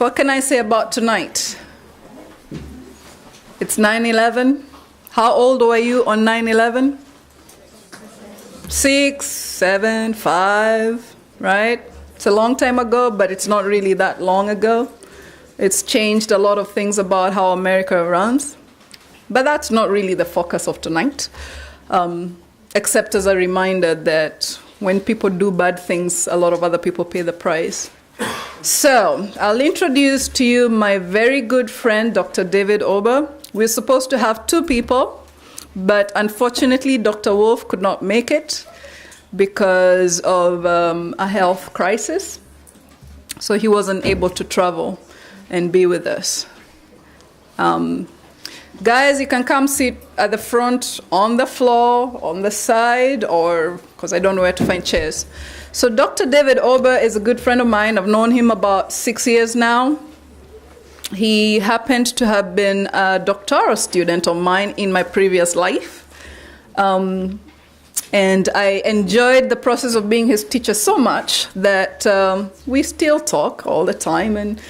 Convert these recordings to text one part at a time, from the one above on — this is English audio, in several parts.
What can I say about tonight? It's 9/11. How old were you on 9/11? 6, 7, 5, right? It's a long time ago, but it's not really that long ago. It's changed a lot of things about how America runs. But that's not really the focus of tonight, except as a reminder that when people do bad things, a lot of other people pay the price. So I'll introduce to you my very good friend, Dr. David Ober. We're supposed to have 2 people, but unfortunately, Dr. Wolf could not make it because of a health crisis. So he wasn't able to travel and be with us. Guys, you can come sit at the front, on the floor, on the side, or because I don't know where to find chairs. So Dr. David Ober is a good friend of mine. I've known him about 6 years now. He happened to have been a doctoral student of mine in my previous life. And I enjoyed the process of being his teacher so much that we still talk all the time. And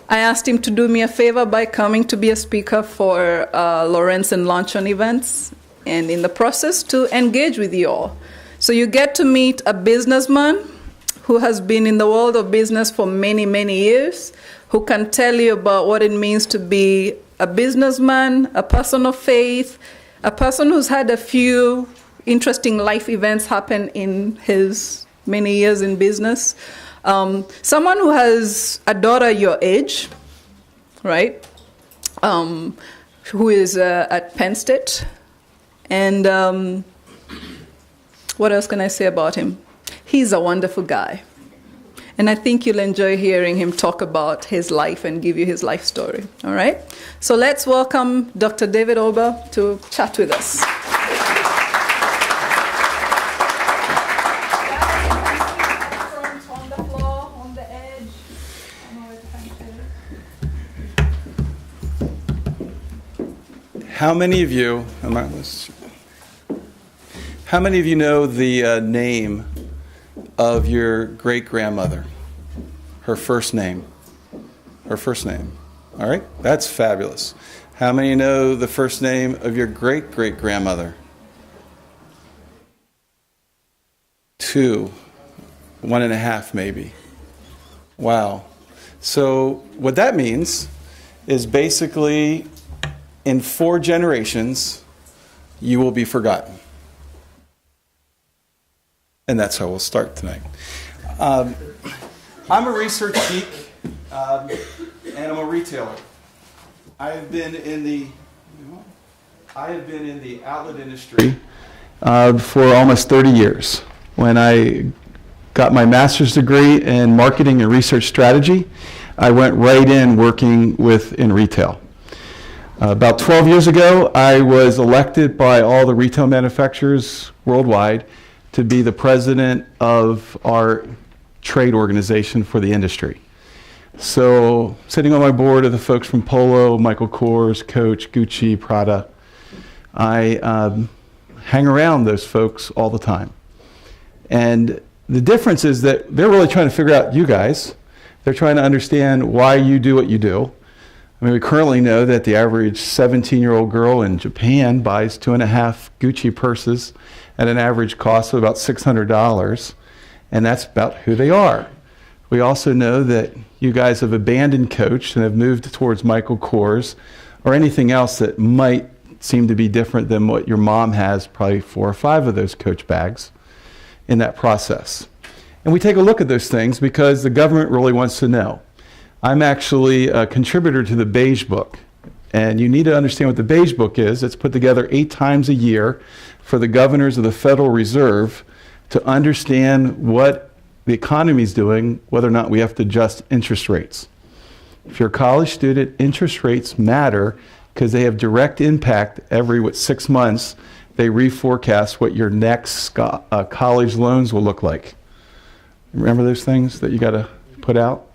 I asked him to do me a favor by coming to be a speaker for Lawrence and Luncheon events, and in the process to engage with you all. So you get to meet a businessman who has been in the world of business for many, many years, who can tell you about what it means to be a businessman, a person of faith, a person who's had a few interesting life events happen in his many years in business. Someone who has a daughter your age, right? Who is at Penn State. And what else can I say about him? He's a wonderful guy. And I think you'll enjoy hearing him talk about his life and give you his life story, all right? So let's welcome Dr. David Ober to chat with us. How many of you know the name of your great-grandmother? Her first name. Her first name. All right? That's fabulous. How many know the first name of your great-great-grandmother? 2. 1.5 maybe. Wow. So what that means is basically in 4 generations, you will be forgotten. And that's how we'll start tonight. I'm a research geek, and I'm a retailer. I have been in the outlet industry for almost 30 years. When I got my master's degree in marketing and research strategy, I went right in working in retail. About 12 years ago, I was elected by all the retail manufacturers worldwide to be the president of our trade organization for the industry. So, sitting on my board are the folks from Polo, Michael Kors, Coach, Gucci, Prada. I hang around those folks all the time. And the difference is that they're really trying to figure out you guys. They're trying to understand why you do what you do. I mean, we currently know that the average 17-year-old girl in Japan buys 2.5 Gucci purses at an average cost of about $600, and that's about who they are. We also know that you guys have abandoned Coach and have moved towards Michael Kors or anything else that might seem to be different than what your mom has, probably 4 or 5 of those Coach bags in that process. And we take a look at those things because the government really wants to know. I'm actually a contributor to the Beige Book, and you need to understand what the Beige Book is. It's put together 8 times a year for the governors of the Federal Reserve to understand what the economy is doing, whether or not we have to adjust interest rates. If you're a college student, interest rates matter because they have direct impact every 6 months. They reforecast what your next college loans will look like. Remember those things that you got to put out?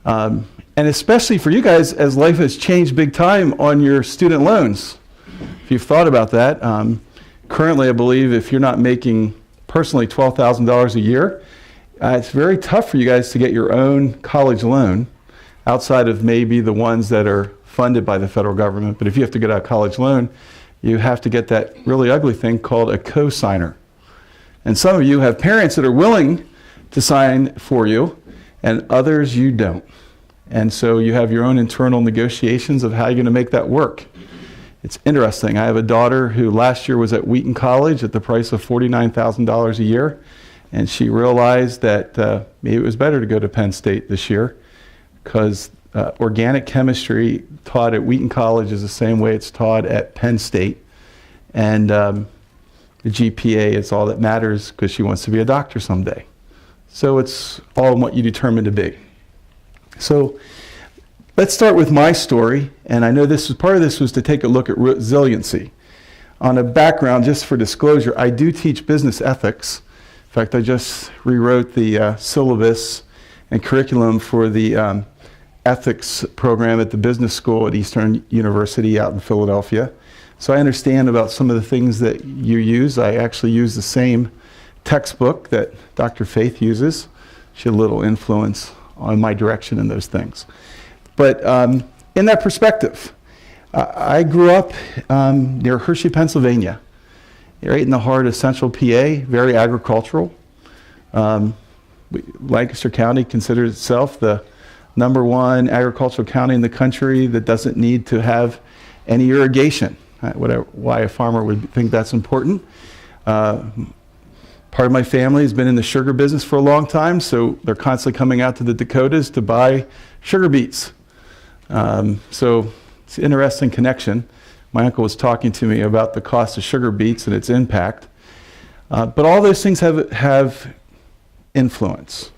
And especially for you guys, as life has changed big time on your student loans. If you've thought about that, currently I believe if you're not making personally $12,000 a year, it's very tough for you guys to get your own college loan. outside of maybe the ones that are funded by the federal government. But if you have to get a college loan, you have to get that really ugly thing called a co-signer. And some of you have parents that are willing to sign for you, and others you don't. And so you have your own internal negotiations of how you're going to make that work. It's interesting. I have a daughter who last year was at Wheaton College at the price of $49,000 a year, and she realized that maybe it was better to go to Penn State this year, because organic chemistry taught at Wheaton College is the same way it's taught at Penn State. And the GPA is all that matters because she wants to be a doctor someday. So it's all in what you determine to be. So let's start with my story. And I know part of this was to take a look at resiliency. On a background, just for disclosure, I do teach business ethics. In fact, I just rewrote the syllabus and curriculum for the ethics program at the business school at Eastern University out in Philadelphia. So I understand about some of the things that you use. I actually use the same textbook that Dr. Faith uses. She had a little influence on my direction in those things. But in that perspective, I grew up near Hershey, Pennsylvania, right in the heart of central PA, very agricultural. Lancaster County considers itself the #1 agricultural county in the country that doesn't need to have any irrigation. Why a farmer would think that's important. Part of my family has been in the sugar business for a long time, so they're constantly coming out to the Dakotas to buy sugar beets. So it's an interesting connection. My uncle was talking to me about the cost of sugar beets and its impact. But all those things have influence.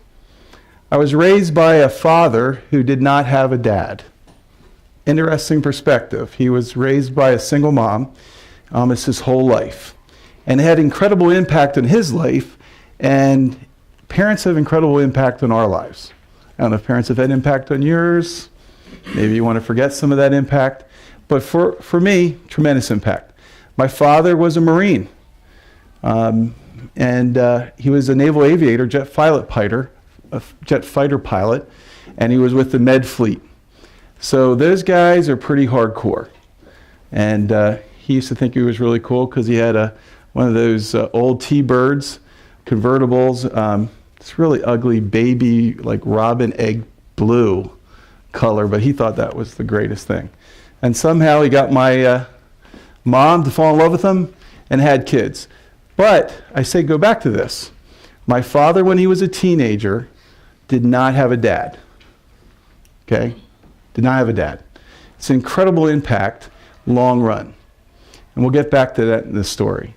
I was raised by a father who did not have a dad. Interesting perspective. He was raised by a single mom almost his whole life. And it had incredible impact on his life, and parents have incredible impact on our lives. I don't know if parents have had impact on yours. Maybe you want to forget some of that impact. But for me, tremendous impact. My father was a Marine, and he was a naval aviator, jet fighter pilot, and he was with the Med Fleet. So those guys are pretty hardcore. And he used to think he was really cool because he had one of those old T-Birds convertibles. It's really ugly baby, like robin egg blue color, but he thought that was the greatest thing. And somehow he got my mom to fall in love with him and had kids. But I say go back to this. My father, when he was a teenager, did not have a dad. Okay? Did not have a dad. It's an incredible impact, long run. And we'll get back to that in this story.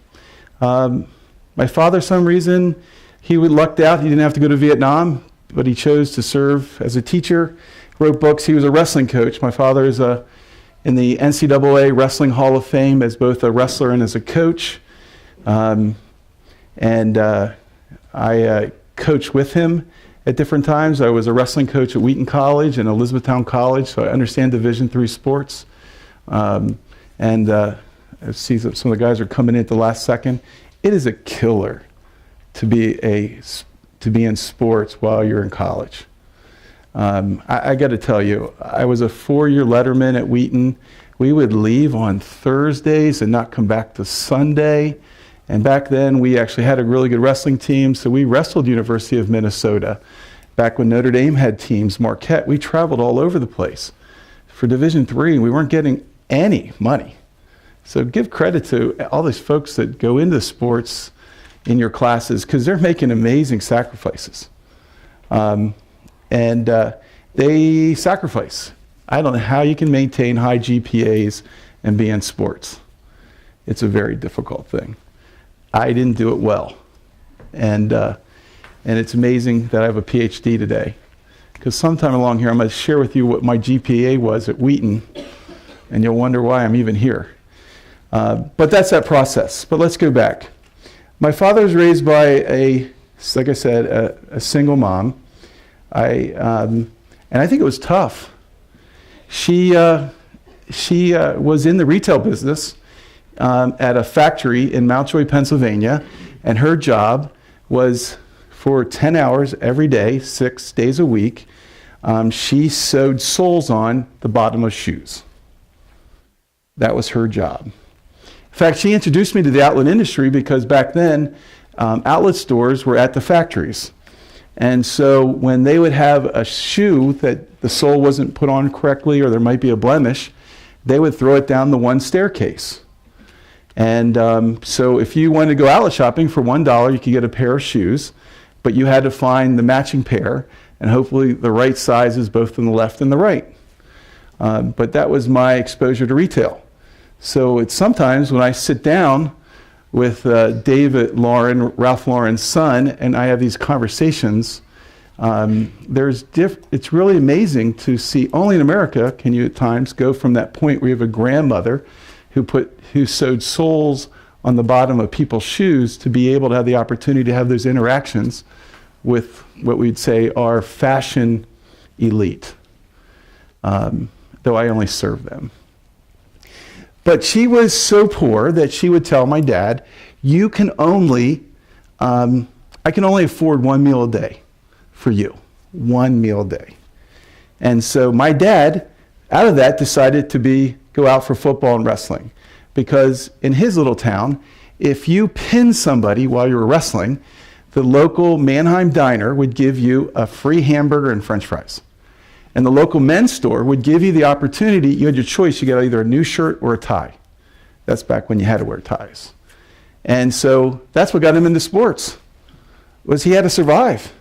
My father, for some reason, he lucked out. He didn't have to go to Vietnam, but he chose to serve as a teacher, wrote books. He was a wrestling coach. My father is in the NCAA Wrestling Hall of Fame as both a wrestler and as a coach. I coached with him at different times. I was a wrestling coach at Wheaton College and Elizabethtown College, so I understand Division III sports. I see that some of the guys are coming in at the last second. It is a killer to be in sports while you're in college. I got to tell you, I was a 4-year letterman at Wheaton. We would leave on Thursdays and not come back to Sunday. And back then, we actually had a really good wrestling team, so we wrestled University of Minnesota. Back when Notre Dame had teams, Marquette, we traveled all over the place. For Division III, we weren't getting any money. So give credit to all these folks that go into sports in your classes, because they're making amazing sacrifices. They sacrifice. I don't know how you can maintain high GPAs and be in sports. It's a very difficult thing. I didn't do it well. And it's amazing that I have a PhD today. Because sometime along here, I'm going to share with you what my GPA was at Wheaton, and you'll wonder why I'm even here. But that's that process. But let's go back. My father was raised by like I said, a single mom. And I think it was tough. She was in the retail business at a factory in Mountjoy, Pennsylvania, and her job was for 10 hours every day, 6 days a week, She sewed soles on the bottom of shoes. That was her job. In fact, she introduced me to the outlet industry because back then, outlet stores were at the factories. And so when they would have a shoe that the sole wasn't put on correctly or there might be a blemish, they would throw it down the one staircase. And so if you wanted to go outlet shopping for $1, you could get a pair of shoes, but you had to find the matching pair and hopefully the right sizes both in the left and the right. But that was my exposure to retail. So it's sometimes when I sit down with David Lauren, Ralph Lauren's son, and I have these conversations, it's really amazing to see, only in America can you at times go from that point where you have a grandmother who sewed soles on the bottom of people's shoes to be able to have the opportunity to have those interactions with what we'd say are fashion elite, though I only serve them. But she was so poor that she would tell my dad, I can only afford one meal a day for you, one meal a day. And so my dad, out of that, decided to go out for football and wrestling. Because in his little town, if you pinned somebody while you were wrestling, the local Mannheim diner would give you a free hamburger and french fries. And the local men's store would give you the opportunity, you had your choice, you got either a new shirt or a tie. That's back when you had to wear ties. And so that's what got him into sports, was he had to survive.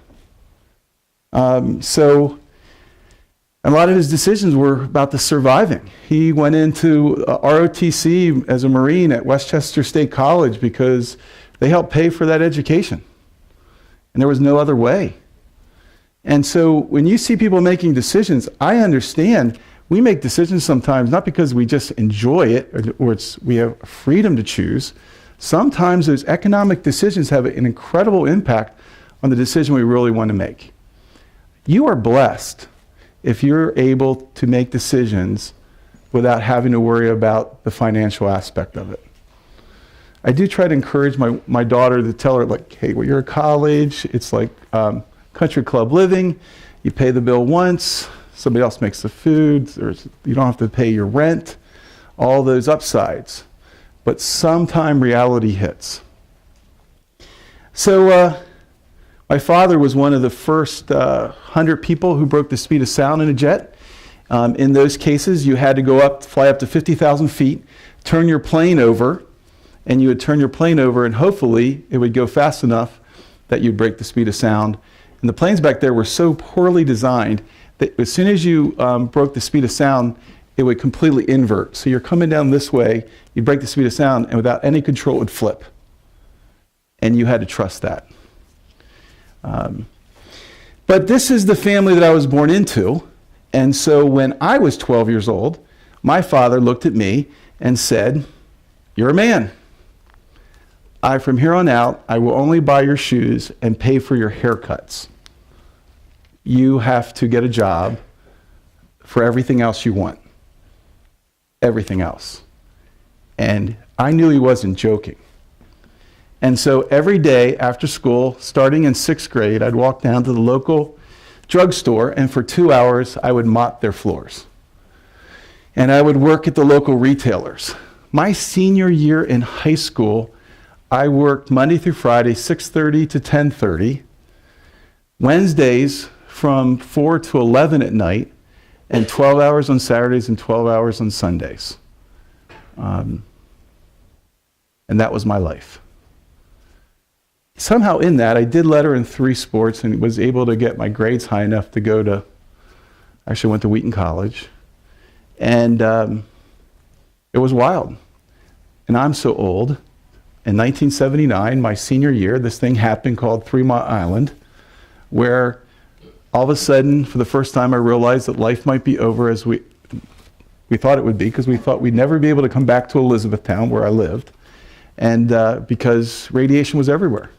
So a lot of his decisions were about the surviving. He went into ROTC as a Marine at Westchester State College because they helped pay for that education. And there was no other way. And so when you see people making decisions, I understand we make decisions sometimes not because we just enjoy it or we have freedom to choose. Sometimes those economic decisions have an incredible impact on the decision we really want to make. You are blessed if you're able to make decisions without having to worry about the financial aspect of it. I do try to encourage my daughter to tell her, like, hey, when you're at college, it's like country club living. You pay the bill once, somebody else makes the food, you don't have to pay your rent, all those upsides. But sometime reality hits. So my father was one of the first 100 people who broke the speed of sound in a jet. In those cases, you had to fly up to 50,000 feet, turn your plane over, and you would turn your plane over and hopefully it would go fast enough that you'd break the speed of sound. And the planes back there were so poorly designed that as soon as you broke the speed of sound, it would completely invert. So you're coming down this way, you'd break the speed of sound, and without any control, it would flip. And you had to trust that. But this is the family that I was born into. And so when I was 12 years old, my father looked at me and said, "You're a man. From here on out, I will only buy your shoes and pay for your haircuts. You have to get a job for everything else you want. Everything else." And I knew he wasn't joking. And so every day after school, starting in 6th grade, I'd walk down to the local drugstore, and for 2 hours, I would mop their floors. And I would work at the local retailers. My senior year in high school, I worked Monday through Friday, 6:30 to 10:30, Wednesdays from 4 to 11 at night, and 12 hours on Saturdays and 12 hours on Sundays. And that was my life. Somehow in that, I did letter in 3 sports and was able to get my grades high enough to go to, actually went to Wheaton College. And it was wild. And I'm so old. In 1979, my senior year, this thing happened called 3 Mile Island, where all of a sudden, for the first time, I realized that life might be over as we thought it would be, because we thought we'd never be able to come back to Elizabethtown, where I lived, and because radiation was everywhere.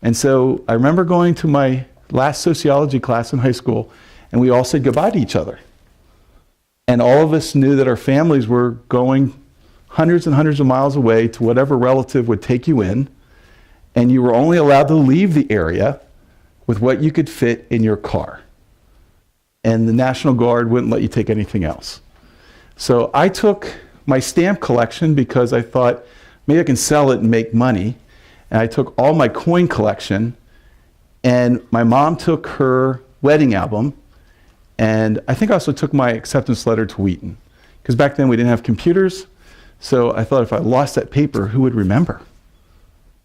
And so I remember going to my last sociology class in high school, and we all said goodbye to each other. And all of us knew that our families were going hundreds and hundreds of miles away to whatever relative would take you in, and you were only allowed to leave the area with what you could fit in your car. and the National Guard wouldn't let you take anything else. So I took my stamp collection because I thought maybe I can sell it and make money. And I took all my coin collection, and my mom took her wedding album, and I think I also took my acceptance letter to Wheaton. Because back then we didn't have computers, so I thought if I lost that paper, who would remember?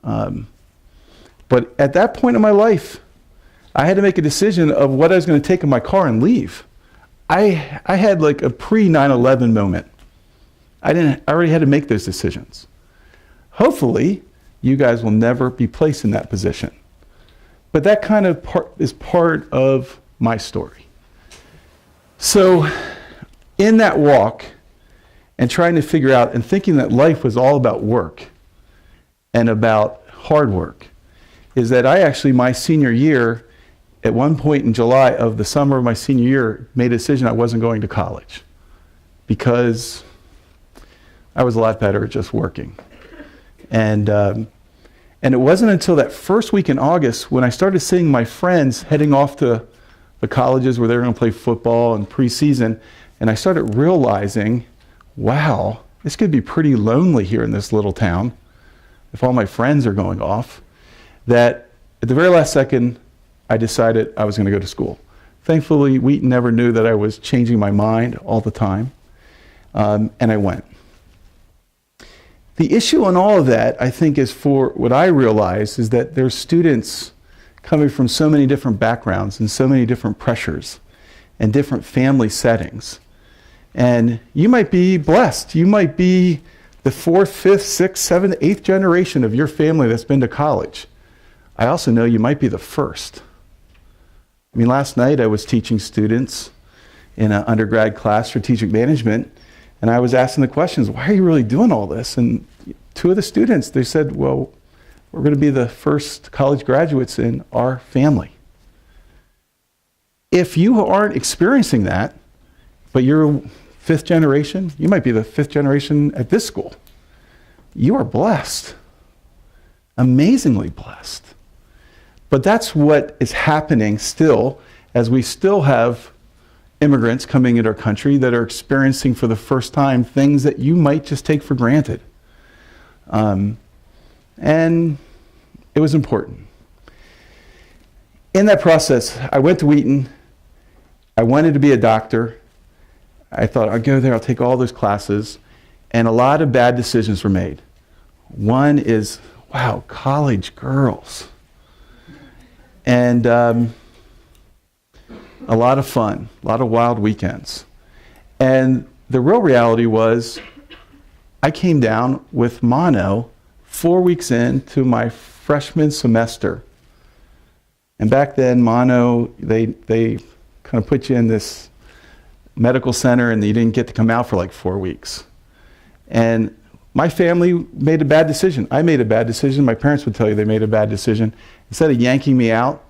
But at that point in my life, I had to make a decision of what I was going to take in my car and leave. I had like a pre-9/11 moment. I already had to make those decisions. Hopefully, you guys will never be placed in that position. But that kind of is part of my story. So in that walk and trying to figure out and thinking that life was all about work and about hard work, is that I actually, my senior year, at one point in July of the summer of my senior year, made a decision I wasn't going to college because I was a lot better at just working. And it wasn't until that first week in August when I started seeing my friends heading off to the colleges where they were going to play football and preseason, and I started realizing, wow, this could be pretty lonely here in this little town if all my friends are going off, that at the very last second, I decided I was going to go to school. Thankfully, Wheaton never knew that I was changing my mind all the time, and I went. The issue on all of that, I think, is for what I realize is that there's students coming from so many different backgrounds and so many different pressures and different family settings. And you might be blessed. You might be the 4th, 5th, 6th, 7th, 8th generation of your family that's been to college. I also know you might be the first. I mean, last night I was teaching students in an undergrad class, strategic management, and I was asking the questions, why are you really doing all this? And 2 of the students, they said, well, we're going to be the first college graduates in our family. If you aren't experiencing that, but you're 5th generation, you might be the 5th generation at this school. You are blessed, amazingly blessed. But that's what is happening still, as we still have immigrants coming into our country that are experiencing for the first time things that you might just take for granted. And it was important. In that process, I went to Wheaton. I wanted to be a doctor. I thought, I'll go there, I'll take all those classes. And a lot of bad decisions were made. One is, wow, college girls. And a lot of fun, a lot of wild weekends. And the real reality was, I came down with mono 4 weeks into my freshman semester. And back then, mono, they kind of put you in this medical center and you didn't get to come out for like 4 weeks. And my family made a bad decision. I made a bad decision. My parents would tell you they made a bad decision. Instead of yanking me out,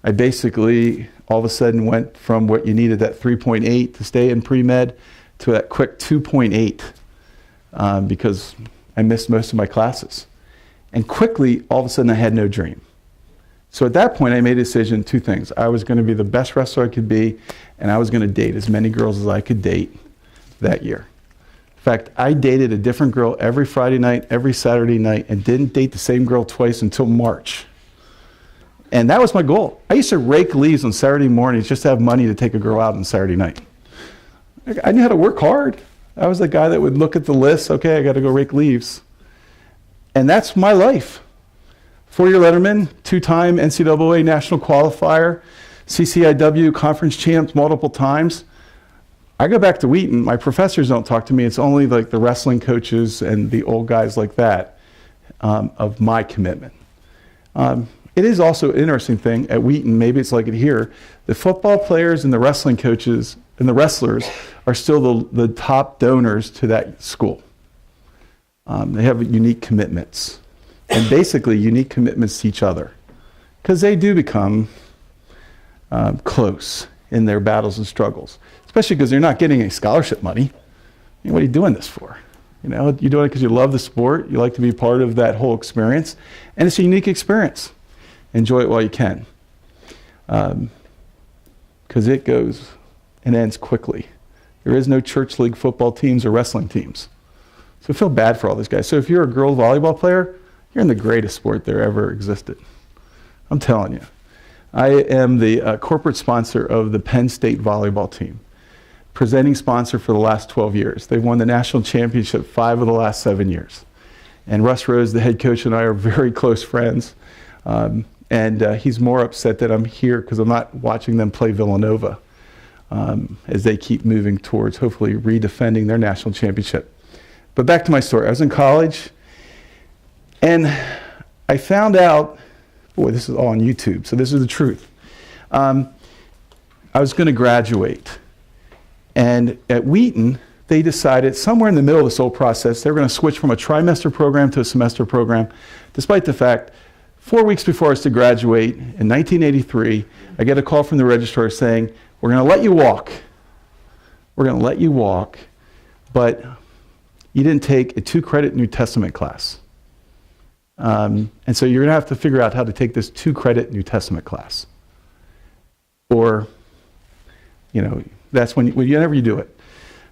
I basically all of a sudden went from what you needed, that 3.8 to stay in pre-med, to that quick 2.8 because I missed most of my classes. And quickly, all of a sudden, I had no dream. So at that point, I made a decision, 2 things. I was going to be the best wrestler I could be, and I was going to date as many girls as I could date that year. In fact, I dated a different girl every Friday night, every Saturday night, and didn't date the same girl twice until March. And that was my goal. I used to rake leaves on Saturday mornings just to have money to take a girl out on Saturday night. I knew how to work hard. I was the guy that would look at the list, okay, I got to go rake leaves. And that's my life. 4-year letterman, 2-time NCAA national qualifier, CCIW conference champs multiple times. I go back to Wheaton, my professors don't talk to me. It's only like the wrestling coaches and the old guys like that of my commitment. It is also an interesting thing at Wheaton, maybe it's like it here, the football players and the wrestling coaches and the wrestlers are still the top donors to that school. They have unique commitments, and basically unique commitments to each other, because they do become close in their battles and struggles, especially because they're not getting any scholarship money. I mean, what are you doing this for? You know, you're doing it because you love the sport, you like to be part of that whole experience, and it's a unique experience. Enjoy it while you can, because it goes and ends quickly. There is no church league football teams or wrestling teams. So I feel bad for all these guys. So if you're a girl volleyball player, you're in the greatest sport there ever existed. I'm telling you. I am the corporate sponsor of the Penn State volleyball team, presenting sponsor for the last 12 years. They've won the national championship 5 of the last 7 years. And Russ Rose, the head coach, and I are very close friends. And he's more upset that I'm here because I'm not watching them play Villanova as they keep moving towards hopefully redefending their national championship. But back to my story. I was in college, and I found out, boy, this is all on YouTube, so this is the truth. I was going to graduate. And at Wheaton, they decided somewhere in the middle of this whole process, they were going to switch from a trimester program to a semester program, despite the fact 4 weeks before I was to graduate in 1983, I get a call from the registrar saying, we're going to let you walk. We're going to let you walk, but you didn't take a 2-credit New Testament class. And so you're going to have to figure out how to take this 2-credit New Testament class. Or, that's whenever you do it.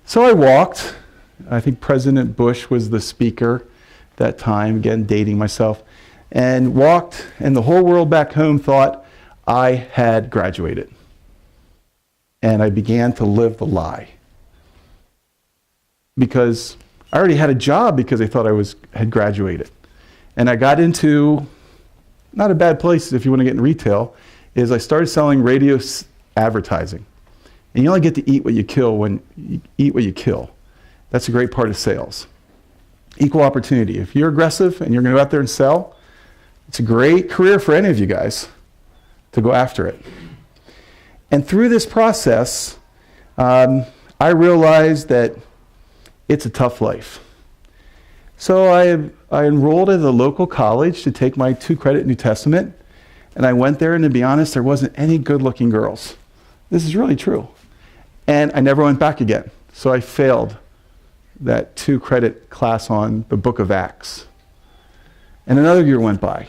So I walked. I think President Bush was the speaker that time, again, dating myself, and walked, and the whole world back home thought I had graduated. And I began to live the lie. Because I already had a job because they thought I had graduated. And I got into, not a bad place if you want to get in retail, is I started selling radio advertising. And you only get to eat what you kill when you eat what you kill. That's a great part of sales. Equal opportunity. If you're aggressive and you're going to go out there and sell, it's a great career for any of you guys to go after it. And through this process, I realized that it's a tough life. So I enrolled at a local college to take my 2-credit New Testament, and I went there, and to be honest, there wasn't any good-looking girls. This is really true. And I never went back again. So I failed that 2-credit class on the book of Acts. And another year went by.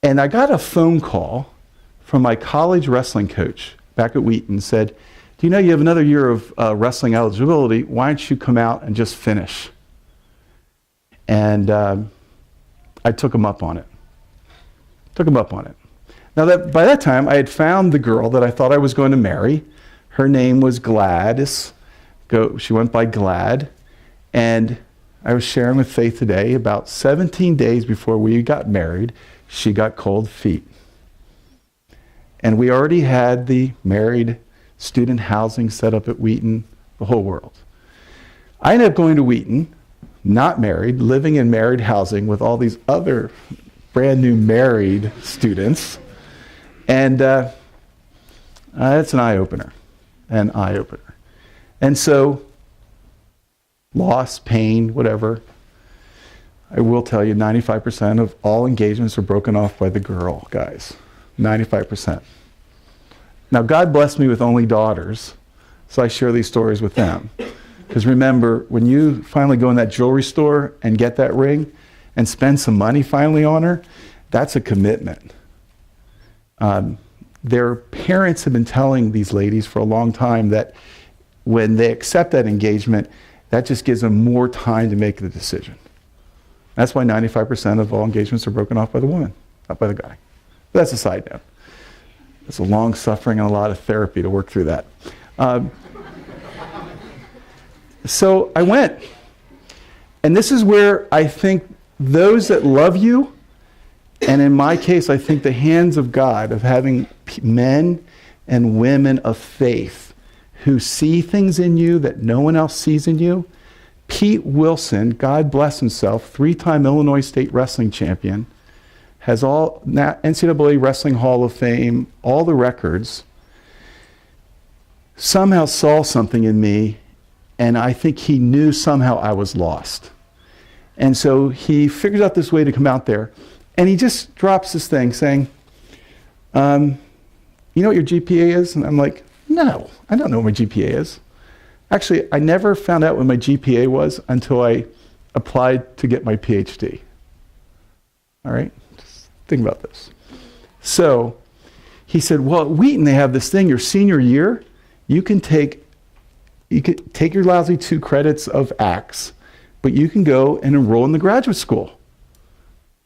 And I got a phone call from my college wrestling coach back at Wheaton, said, do you know you have another year of wrestling eligibility? Why don't you come out and just finish? And I took him up on it. Now, by that time, I had found the girl that I thought I was going to marry. Her name was Gladys. She went by Glad. And I was sharing with Faith today, about 17 days before we got married, she got cold feet. And we already had the married student housing set up at Wheaton, the whole world. I ended up going to Wheaton, not married, living in married housing with all these other brand new married students. And it's an eye-opener. And so, loss, pain, whatever. I will tell you, 95% of all engagements are broken off by the girl, guys. 95%. Now, God blessed me with only daughters, so I share these stories with them. Because remember, when you finally go in that jewelry store and get that ring and spend some money finally on her, that's a commitment. Their parents have been telling these ladies for a long time that when they accept that engagement, that just gives them more time to make the decision. That's why 95% of all engagements are broken off by the woman, not by the guy. But that's a side note. It's a long suffering and a lot of therapy to work through that. So I went. And this is where I think those that love you, and in my case, I think the hands of God, of having men and women of faith who see things in you that no one else sees in you. Pete Wilson, God bless himself, 3-time Illinois State wrestling champion, has all NCAA Wrestling Hall of Fame, all the records, somehow saw something in me, and I think he knew somehow I was lost. And so he figures out this way to come out there, and he just drops this thing saying, you know what your GPA is? And I'm like, no, I don't know what my GPA is. Actually, I never found out what my GPA was until I applied to get my PhD. All right? Just think about this. So he said, well, at Wheaton, they have this thing, your senior year, You can take your lousy 2 credits of ACTS, but you can go and enroll in the graduate school.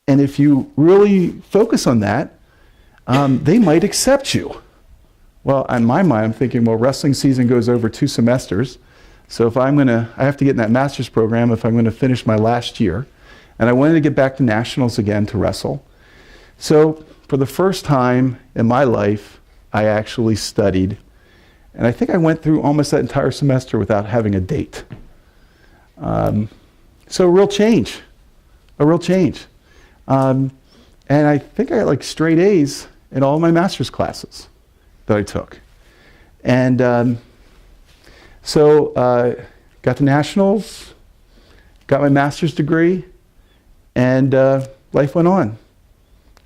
And if you really focus on that, they might accept you. Well, in my mind, I'm thinking, well, wrestling season goes over 2 semesters. So if I have to get in that master's program if I'm going to finish my last year. And I wanted to get back to nationals again to wrestle. So for the first time in my life, I actually studied. And I think I went through almost that entire semester without having a date. So a real change. And I think I got like straight A's in all my master's classes that I took. And got to nationals, got my master's degree, and life went on.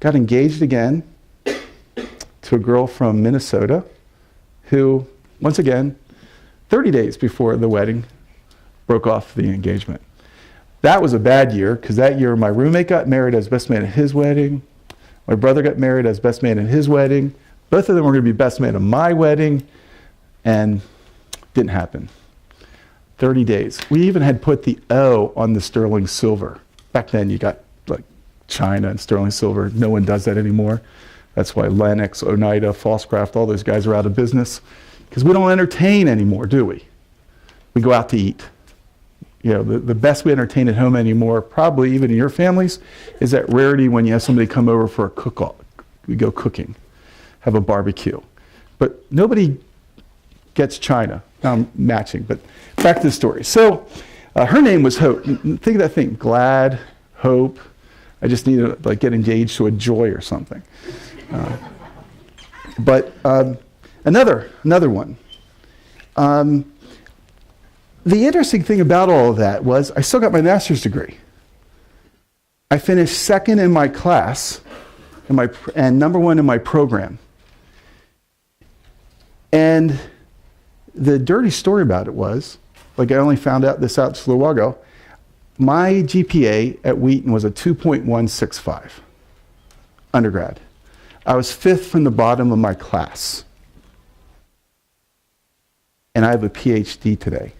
Got engaged again to a girl from Minnesota who, once again, 30 days before the wedding, broke off the engagement. That was a bad year, because that year my roommate got married as best man at his wedding. My brother got married as best man at his wedding. Both of them were going to be best man at my wedding, and didn't happen. 30 days. We even had put the O on the sterling silver. Back then you got like China and sterling silver. No one does that anymore. That's why Lennox, Oneida, Falscraft, all those guys are out of business, because we don't entertain anymore, do we? We go out to eat. You know, the best we entertain at home anymore, probably even in your families, is that rarity when you have somebody come over for a cook-off. We go cooking, have a barbecue. But nobody gets China. Now I'm matching, but back to the story. So her name was Hope. Think of that thing, glad, hope. I just need to like get engaged to a joy or something. But another one. The interesting thing about all of that was I still got my master's degree. I finished second in my class and number 1 in my program. And the dirty story about it was, like I only found out this out just a little while ago, my GPA at Wheaton was a 2.165 undergrad. I was 5th from the bottom of my class. And I have a PhD today.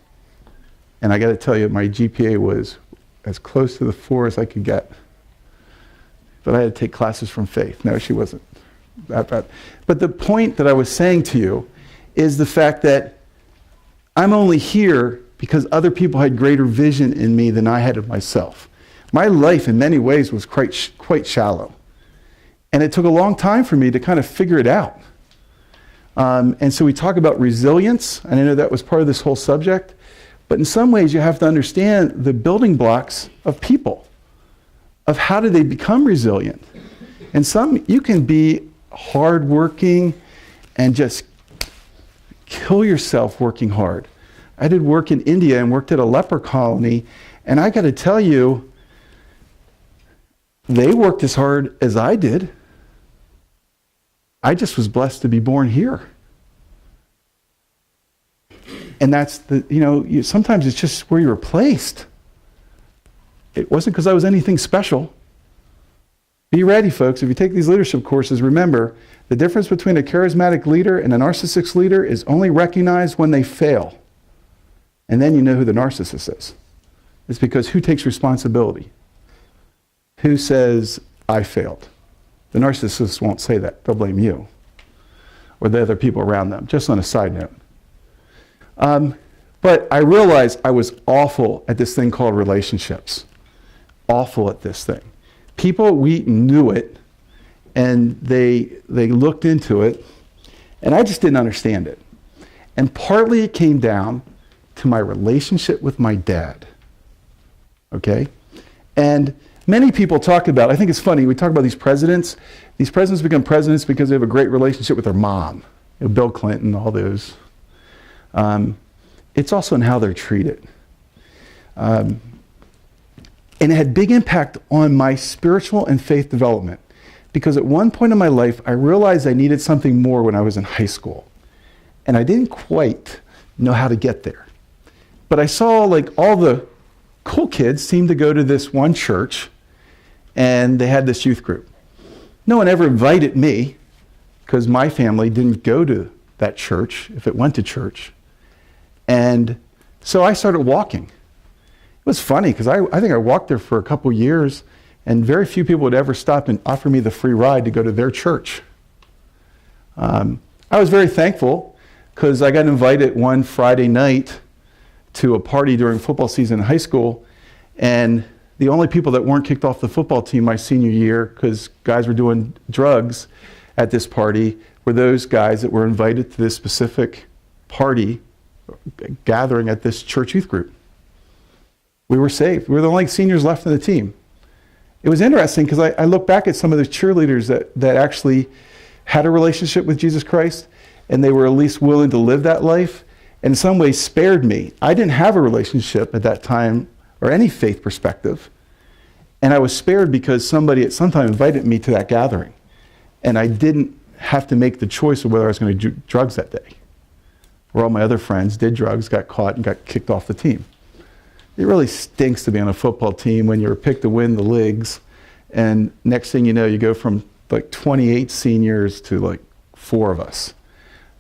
And I got to tell you, my GPA was as close to the 4 as I could get. But I had to take classes from Faith. No, she wasn't that bad. But the point that I was saying to you is the fact that I'm only here because other people had greater vision in me than I had of myself. My life, in many ways, was quite shallow. And it took a long time for me to kind of figure it out. And so we talk about resilience, and I know that was part of this whole subject. But in some ways, you have to understand the building blocks of people, of how do they become resilient. And some, you can be hardworking and just kill yourself working hard. I did work in India and worked at a leper colony, and I got to tell you, they worked as hard as I did. I just was blessed to be born here. And that's sometimes it's just where you were placed. It wasn't because I was anything special. Be ready, folks. If you take these leadership courses, remember, the difference between a charismatic leader and a narcissistic leader is only recognized when they fail. And then you know who the narcissist is. It's because who takes responsibility? Who says, I failed? The narcissist won't say that. They'll blame you or the other people around them, just on a side note. But I realized I was awful at this thing called relationships. Awful at this thing. People at Wheaton knew it, and they looked into it, and I just didn't understand it. And partly it came down to my relationship with my dad. Okay? And many people talk about, I think it's funny, we talk about these presidents. These presidents become presidents because they have a great relationship with their mom. Bill Clinton, all those. It's also in how they're treated. And it had big impact on my spiritual and faith development, because at one point in my life, I realized I needed something more when I was in high school. And I didn't quite know how to get there. But I saw like all the cool kids seemed to go to this one church, and they had this youth group. No one ever invited me, because my family didn't go to that church, if it went to church. And so I started walking. It was funny because I think I walked there for a couple years, and very few people would ever stop and offer me the free ride to go to their church. I was very thankful because I got invited one Friday night to a party during football season in high school, and the only people that weren't kicked off the football team my senior year because guys were doing drugs at this party were those guys that were invited to this specific party gathering at this church youth group. We were saved. We were the only seniors left in the team. It was interesting because I look back at some of the cheerleaders that actually had a relationship with Jesus Christ, and they were at least willing to live that life, and in some ways spared me. I didn't have a relationship at that time or any faith perspective, and I was spared because somebody at some time invited me to that gathering, and I didn't have to make the choice of whether I was going to do drugs that day. Where all my other friends did drugs, got caught, and got kicked off the team. It really stinks to be on a football team when you're picked to win the leagues, and next thing you know, you go from like 28 seniors to like 4 of us.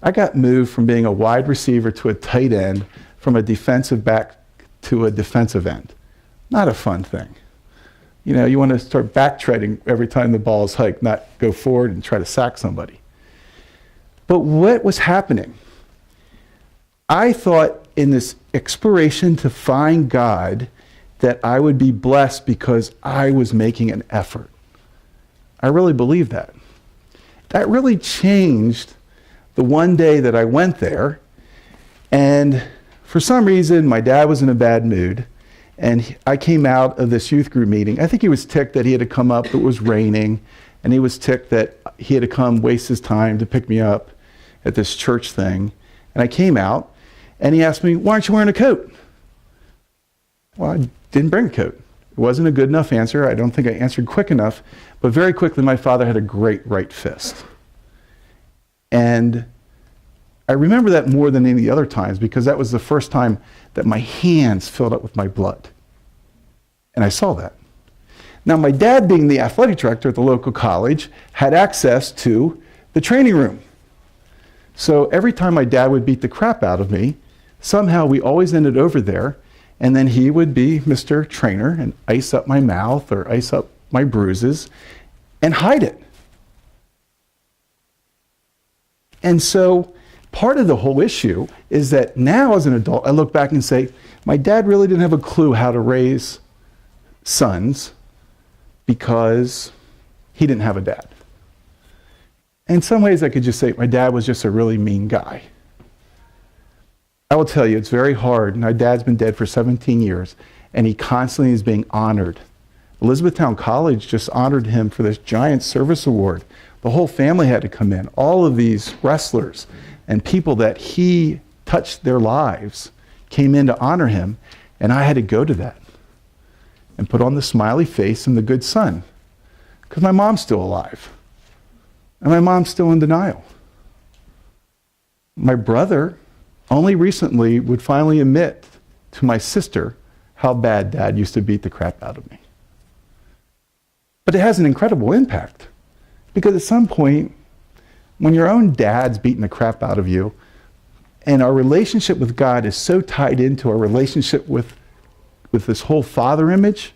I got moved from being a wide receiver to a tight end, from a defensive back to a defensive end. Not a fun thing. You know, you want to start back-treading every time the ball is hiked, not go forward and try to sack somebody. But what was happening? I thought in this exploration to find God that I would be blessed because I was making an effort. I really believed that. That really changed the one day that I went there, and for some reason my dad was in a bad mood, and I came out of this youth group meeting. I think he was ticked that he had to come up, it was raining, and he was ticked that he had to come waste his time to pick me up at this church thing. And I came out, and he asked me, "Why aren't you wearing a coat?" Well, I didn't bring a coat. It wasn't a good enough answer. I don't think I answered quick enough, but very quickly my father had a great right fist. And I remember that more than any other times because that was the first time that my hands filled up with my blood. And I saw that. Now, my dad, being the athletic director at the local college, had access to the training room. So every time my dad would beat the crap out of me, somehow we always ended over there, and then he would be Mr. Trainer and ice up my mouth or ice up my bruises and hide it. And so part of the whole issue is that now as an adult, I look back and say, my dad really didn't have a clue how to raise sons because he didn't have a dad. In some ways, I could just say my dad was just a really mean guy. I will tell you, it's very hard. My dad's been dead for 17 years, and he constantly is being honored. Elizabethtown College just honored him for this giant service award. The whole family had to come in. All of these wrestlers and people that he touched their lives came in to honor him, and I had to go to that and put on the smiley face and the good son because my mom's still alive. And my mom's still in denial. My brother only recently would finally admit to my sister how bad Dad used to beat the crap out of me. But it has an incredible impact because at some point, when your own dad's beating the crap out of you, and our relationship with God is so tied into our relationship with this whole father image,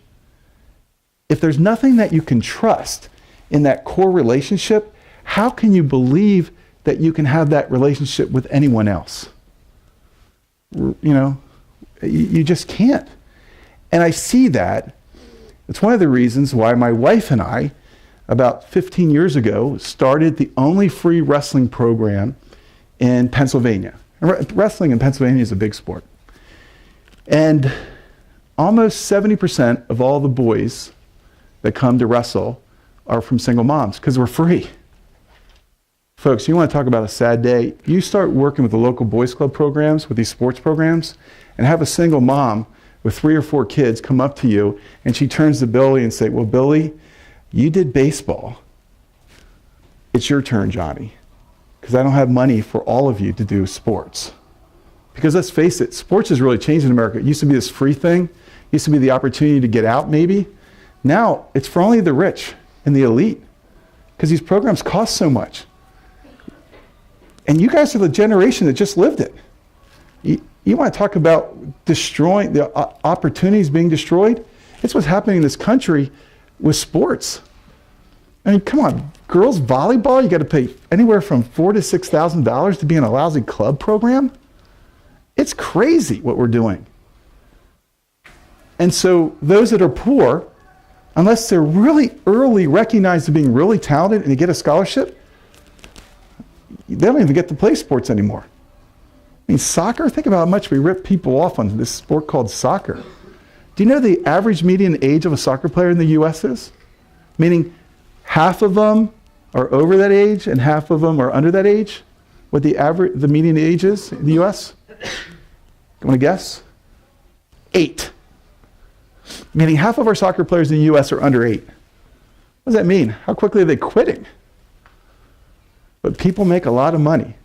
if there's nothing that you can trust in that core relationship, how can you believe that you can have that relationship with anyone else? You know, you just can't. And I see that. It's one of the reasons why my wife and I, about 15 years ago, started the only free wrestling program in Pennsylvania. Wrestling in Pennsylvania is a big sport. And almost 70% of all the boys that come to wrestle are from single moms because we're free. Folks, you want to talk about a sad day? You start working with the local boys club programs, with these sports programs, and have a single mom with 3 or 4 kids come up to you, and she turns to Billy and say, "Well, Billy, you did baseball. It's your turn, Johnny, because I don't have money for all of you to do sports." Because let's face it, sports has really changed in America. It used to be this free thing. It used to be the opportunity to get out, maybe. Now, it's for only the rich and the elite, because these programs cost so much. And you guys are the generation that just lived it. You want to talk about destroying, the opportunities being destroyed? It's what's happening in this country with sports. I mean, come on, girls volleyball, you got to pay anywhere from $4,000 to $6,000 to be in a lousy club program? It's crazy what we're doing. And so those that are poor, unless they're really early recognized as being really talented and they get a scholarship, they don't even get to play sports anymore. I mean, soccer, think about how much we rip people off on this sport called soccer. Do you know the average median age of a soccer player in the U.S. is? Meaning half of them are over that age and half of them are under that age? What the median age is in the U.S.? You want to guess? 8. Meaning half of our soccer players in the U.S. are under 8. What does that mean? How quickly are they quitting? But people make a lot of money.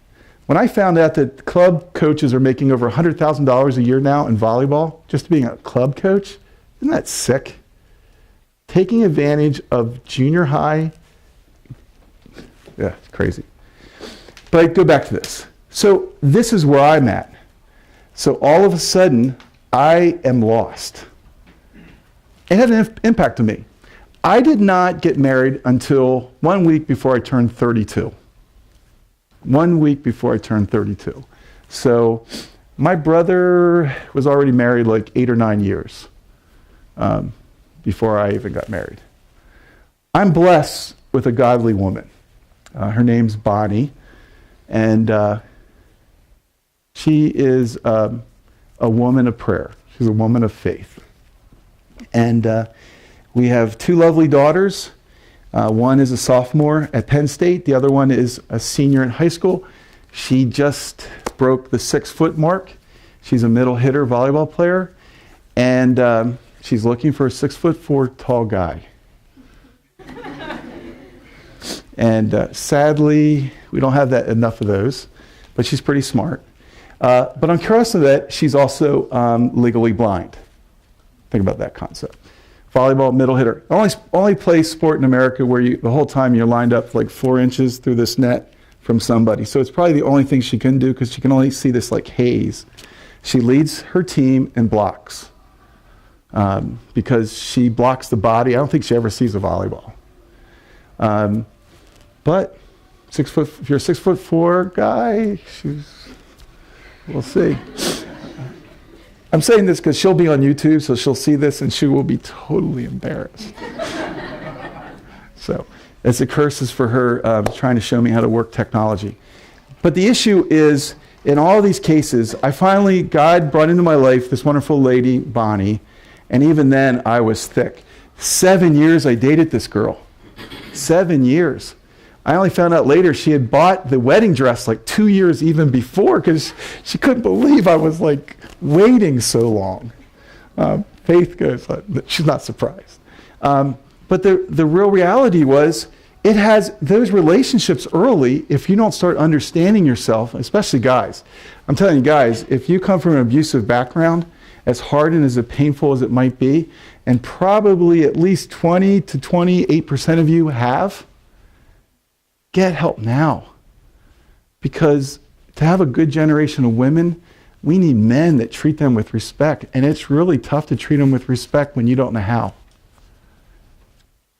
When I found out that club coaches are making over $100,000 a year now in volleyball, just being a club coach, isn't that sick? Taking advantage of junior high, yeah, it's crazy. But I go back to this. So this is where I'm at. So all of a sudden, I am lost. It had an impact on me. I did not get married until 1 week before I turned 32. 1 week before I turned 32. So my brother was already married like 8 or 9 years before I even got married. I'm blessed with a godly woman. Her name's Bonnie, and she is a woman of prayer. She's a woman of faith. And we have 2 lovely daughters. One is a sophomore at Penn State. The other one is a senior in high school. She just broke the 6-foot mark. She's a middle hitter volleyball player. And she's looking for a 6'4" tall guy. And sadly, we don't have enough of those. But she's pretty smart. But on cross of that, she's also legally blind. Think about that concept. Volleyball, middle hitter. Only play sport in America where the whole time you're lined up like 4 inches through this net from somebody. So it's probably the only thing she can do because she can only see this like haze. She leads her team in blocks because she blocks the body. I don't think she ever sees a volleyball. But if you're a 6'4" guy, we'll see. I'm saying this because she'll be on YouTube, so she'll see this and she will be totally embarrassed. So it's a curse for her trying to show me how to work technology. But the issue is, in all these cases, God brought into my life this wonderful lady, Bonnie, and even then I was thick. 7 years I dated this girl. 7 years. I only found out later she had bought the wedding dress like 2 years even before because she couldn't believe I was like waiting so long. Faith goes, she's not surprised. But the real reality was it has those relationships early. If you don't start understanding yourself, especially guys, I'm telling you guys, if you come from an abusive background, as hard and as painful as it might be, and probably at least 20 to 28% of you have, get help now. Because to have a good generation of women, we need men that treat them with respect. And it's really tough to treat them with respect when you don't know how.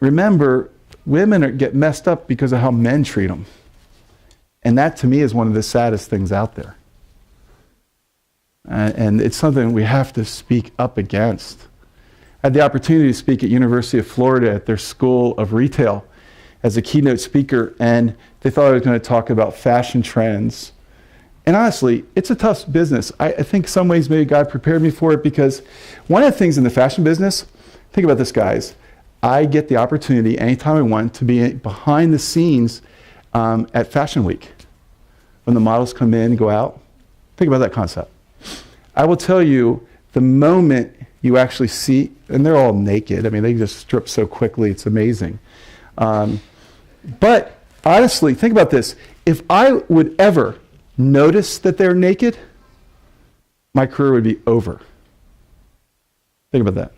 Remember, women get messed up because of how men treat them. And that, to me, is one of the saddest things out there. And it's something we have to speak up against. I had the opportunity to speak at University of Florida at their School of Retail as a keynote speaker, and they thought I was going to talk about fashion trends. And honestly, it's a tough business. I think in some ways maybe God prepared me for it because one of the things in the fashion business, think about this, guys, I get the opportunity anytime I want to be behind the scenes at Fashion Week when the models come in and go out. Think about that concept. I will tell you, the moment you actually see, and they're all naked, I mean, they just strip so quickly, it's amazing. But honestly, think about this. If I would ever notice that they're naked, my career would be over. Think about that.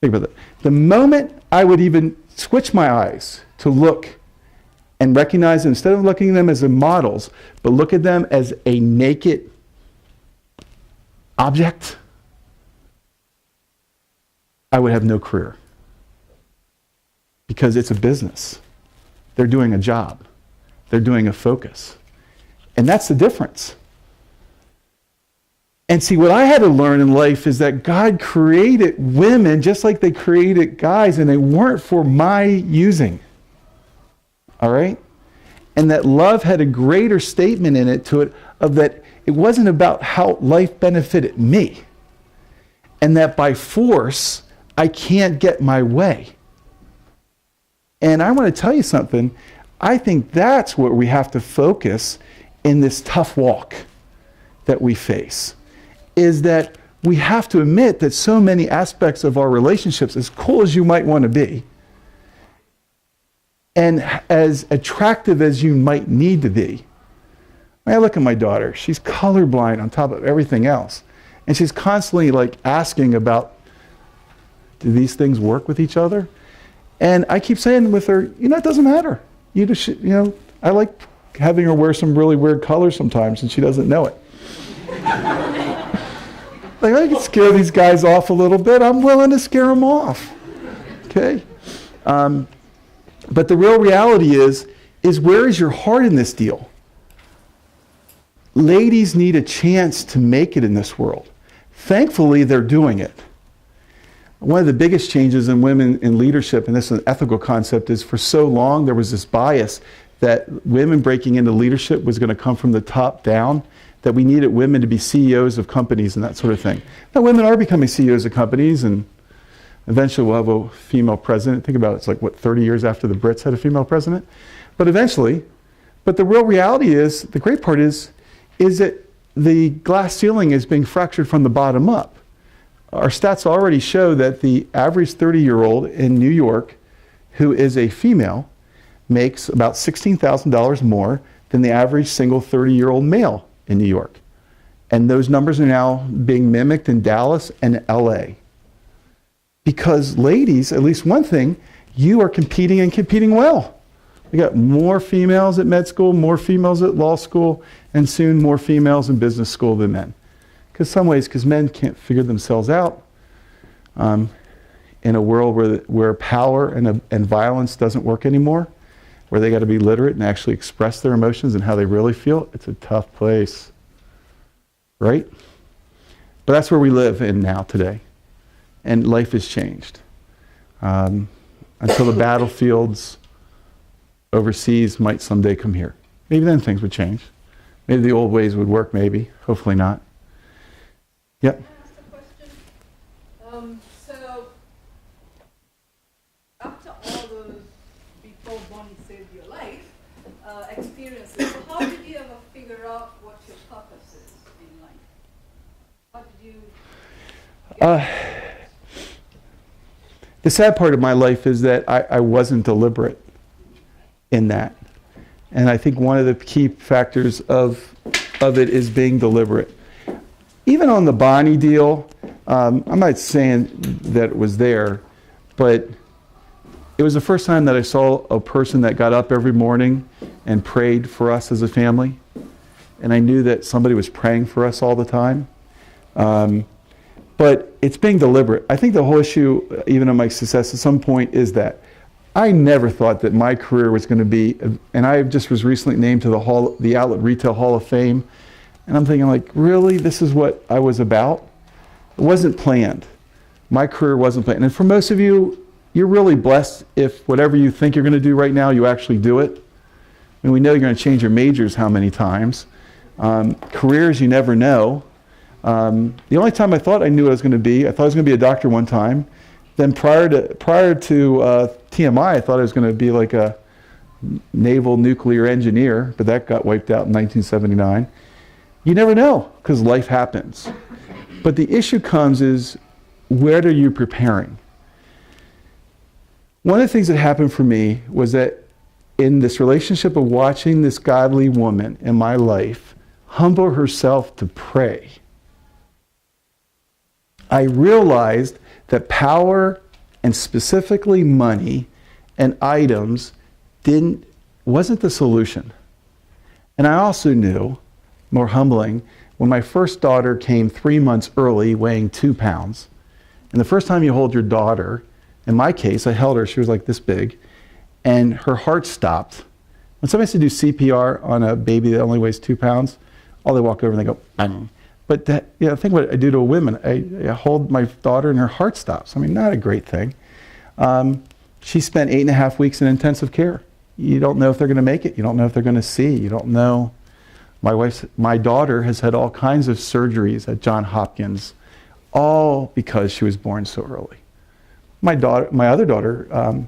Think about that. The moment I would even switch my eyes to look and recognize them, instead of looking at them as models, but look at them as a naked object, I would have no career. Because it's a business. They're doing a job. They're doing a focus. And that's the difference. And see, what I had to learn in life is that God created women just like they created guys, and they weren't for my using. All right? And that love had a greater statement in it to it, of that it wasn't about how life benefited me. And that by force, I can't get my way. And I want to tell you something. I think that's where we have to focus in this tough walk that we face, is that we have to admit that so many aspects of our relationships, as cool as you might want to be, and as attractive as you might need to be. I look at my daughter. She's colorblind on top of everything else. And she's constantly like asking about, do these things work with each other? And I keep saying with her, it doesn't matter. You just, I like having her wear some really weird colors sometimes, and she doesn't know it. Like, I can scare these guys off a little bit. I'm willing to scare them off. Okay? But the real reality is where is your heart in this deal? Ladies need a chance to make it in this world. Thankfully, they're doing it. One of the biggest changes in women in leadership, and this is an ethical concept, is for so long there was this bias that women breaking into leadership was going to come from the top down, that we needed women to be CEOs of companies and that sort of thing. Now, women are becoming CEOs of companies, and eventually we'll have a female president. Think about it, it's like, 30 years after the Brits had a female president? But eventually, but the real reality is, the great part is that the glass ceiling is being fractured from the bottom up. Our stats already show that the average 30-year-old in New York who is a female makes about $16,000 more than the average single 30-year-old male in New York. And those numbers are now being mimicked in Dallas and LA. Because ladies, at least one thing, you are competing and competing well. We got more females at med school, more females at law school, and soon more females in business school than men. Because men can't figure themselves out in a world where power and violence doesn't work anymore, where they got to be literate and actually express their emotions and how they really feel. It's a tough place, right? But that's where we live in now today, and life has changed. Until the battlefields overseas might someday come here. Maybe then things would change. Maybe the old ways would work, maybe. Hopefully not. Yep. Can I ask a question? So, after all those before Bonnie saved your life experiences, so how did you ever figure out what your purpose is in life? How did you? The sad part of my life is that I wasn't deliberate in that. And I think one of the key factors of it is being deliberate. Even on the Bonnie deal, I'm not saying that it was there, but it was the first time that I saw a person that got up every morning and prayed for us as a family. And I knew that somebody was praying for us all the time. But it's being deliberate. I think the whole issue, even in my success at some point, is that I never thought that my career was going to be, and I just was recently named to the Outlet Retail Hall of Fame. And I'm thinking, like, really, this is what I was about? It wasn't planned. My career wasn't planned. And for most of you, you're really blessed if whatever you think you're going to do right now, you actually do it. And we know you're going to change your majors how many times. Careers, you never know. The only time I thought I knew what I was going to be, I thought I was going to be a doctor one time. Then prior to TMI, I thought I was going to be like a naval nuclear engineer, but that got wiped out in 1979. You never know, because life happens. But the issue comes is, where are you preparing? One of the things that happened for me was that in this relationship of watching this godly woman in my life humble herself to pray, I realized that power, and specifically money and items, didn't wasn't the solution. And I also knew, more humbling, when my first daughter came 3 months early, weighing 2 pounds, and the first time you hold your daughter, in my case, I held her, she was like this big, and her heart stopped. When somebody has to do CPR on a baby that only weighs 2 pounds, all they walk over and they go, bang. But that, think what I do to a woman. I hold my daughter and her heart stops. I mean, not a great thing. She spent 8.5 weeks in intensive care. You don't know if they're going to make it. You don't know if they're going to see. You don't know. My daughter has had all kinds of surgeries at Johns Hopkins, all because she was born so early. My other daughter,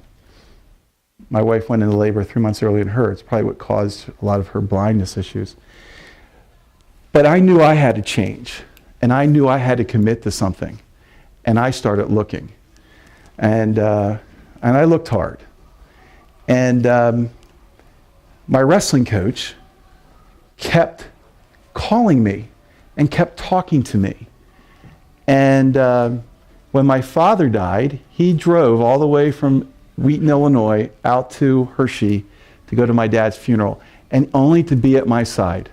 my wife went into labor 3 months earlier than her. It's probably what caused a lot of her blindness issues. But I knew I had to change, and I knew I had to commit to something, and I started looking, and I looked hard. And my wrestling coach kept calling me and kept talking to me. And when my father died, he drove all the way from Wheaton, Illinois, out to Hershey to go to my dad's funeral, and only to be at my side.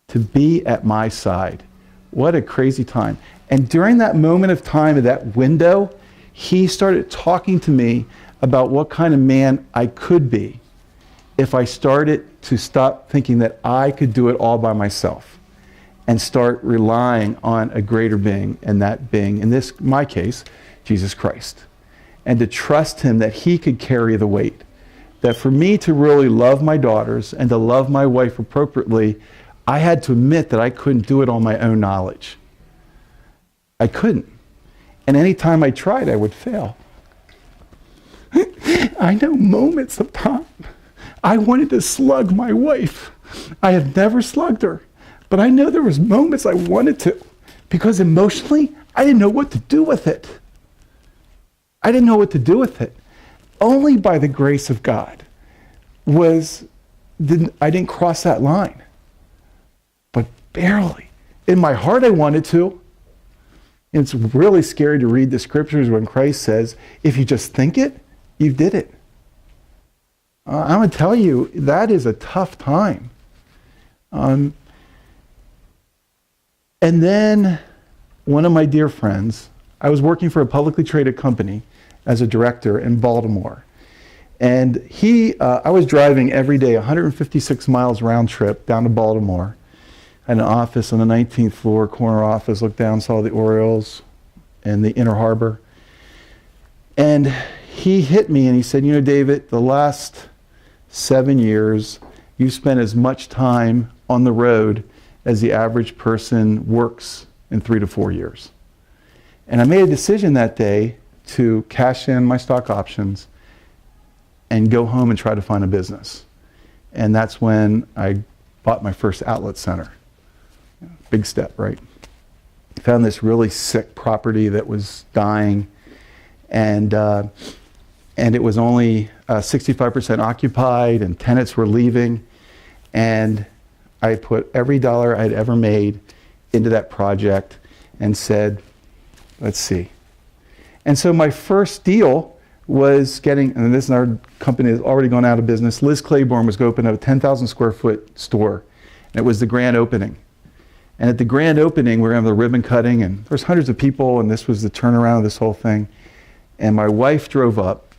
To be at my side. What a crazy time. And during that moment of time, of that window, he started talking to me about what kind of man I could be if I started to stop thinking that I could do it all by myself and start relying on a greater being, and that being, in my case, Jesus Christ. And to trust him that he could carry the weight. That for me to really love my daughters and to love my wife appropriately, I had to admit that I couldn't do it on my own knowledge. I couldn't. And any time I tried, I would fail. I know moments of time I wanted to slug my wife. I have never slugged her, but I know there was moments I wanted to, because emotionally, I didn't know what to do with it. I didn't know what to do with it. Only by the grace of God I didn't cross that line. But barely. In my heart, I wanted to. And it's really scary to read the scriptures when Christ says, if you just think it, you did it. I'm going to tell you, that is a tough time. And then one of my dear friends, I was working for a publicly traded company as a director in Baltimore. And I was driving every day 156 miles round trip down to Baltimore. I had an office on the 19th floor, corner office, looked down, saw the Orioles and the Inner Harbor. And he hit me and he said, David, the last 7 years, you've spent as much time on the road as the average person works in 3 to 4 years. And I made a decision that day to cash in my stock options and go home and try to find a business. And that's when I bought my first outlet center. Big step, right? Found this really sick property that was dying, and it was only 65% occupied, and tenants were leaving. And I put every dollar I'd ever made into that project and said, let's see. And so my first deal was getting, and this is our company has already gone out of business, Liz Claiborne was going to open a 10,000 square foot store, and it was the grand opening. And at the grand opening, we were having the ribbon cutting, and there was hundreds of people, and this was the turnaround of this whole thing. And my wife drove up,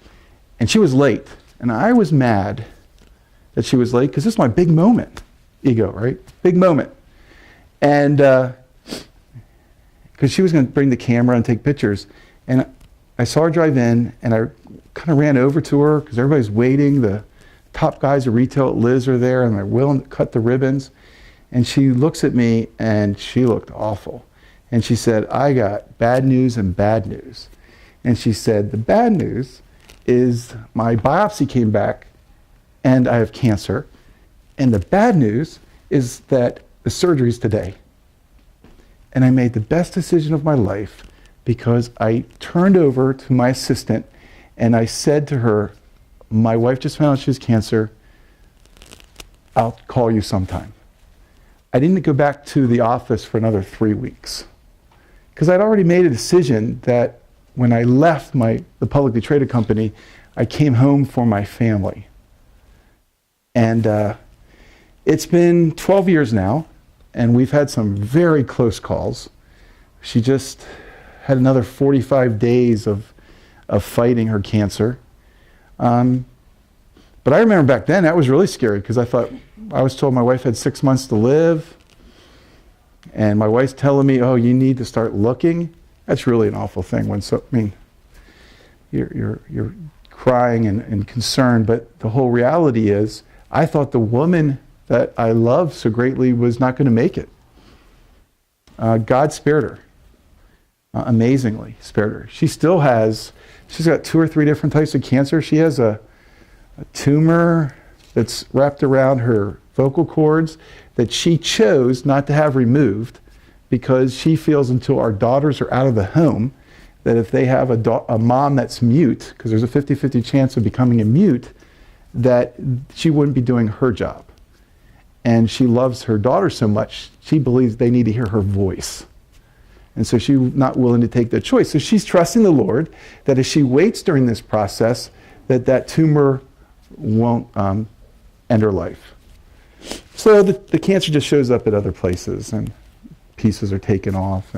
and she was late. And I was mad that she was late, because this is my big moment. Ego, right? Big moment. And because she was going to bring the camera and take pictures. And I saw her drive in, and I kind of ran over to her, because everybody's waiting. The top guys of retail at Liz are there, and they're willing to cut the ribbons. And she looks at me, and she looked awful. And she said, I got bad news and bad news. And she said, the bad news is my biopsy came back, and I have cancer. And the bad news is that the surgery's today. And I made the best decision of my life, because I turned over to my assistant, and I said to her, my wife just found out she has cancer. I'll call you sometime. I didn't go back to the office for another 3 weeks, because I'd already made a decision that when I left the publicly traded company, I came home for my family. And it's been 12 years now, and we've had some very close calls. She just had another 45 days of fighting her cancer. But I remember back then, that was really scary, because I was told my wife had 6 months to live, and my wife's telling me, oh, you need to start looking. That's really an awful thing you're crying and concerned, but the whole reality is, I thought the woman that I love so greatly was not going to make it. God spared her. Amazingly spared her. She's got 2 or 3 different types of cancer. She has a tumor that's wrapped around her vocal cords that she chose not to have removed, because she feels until our daughters are out of the home that if they have a mom that's mute, because there's a 50-50 chance of becoming a mute, that she wouldn't be doing her job. And she loves her daughter so much, she believes they need to hear her voice. And so she's not willing to take that choice. So she's trusting the Lord that as she waits during this process, that tumor won't end her life. So the cancer just shows up at other places, and pieces are taken off.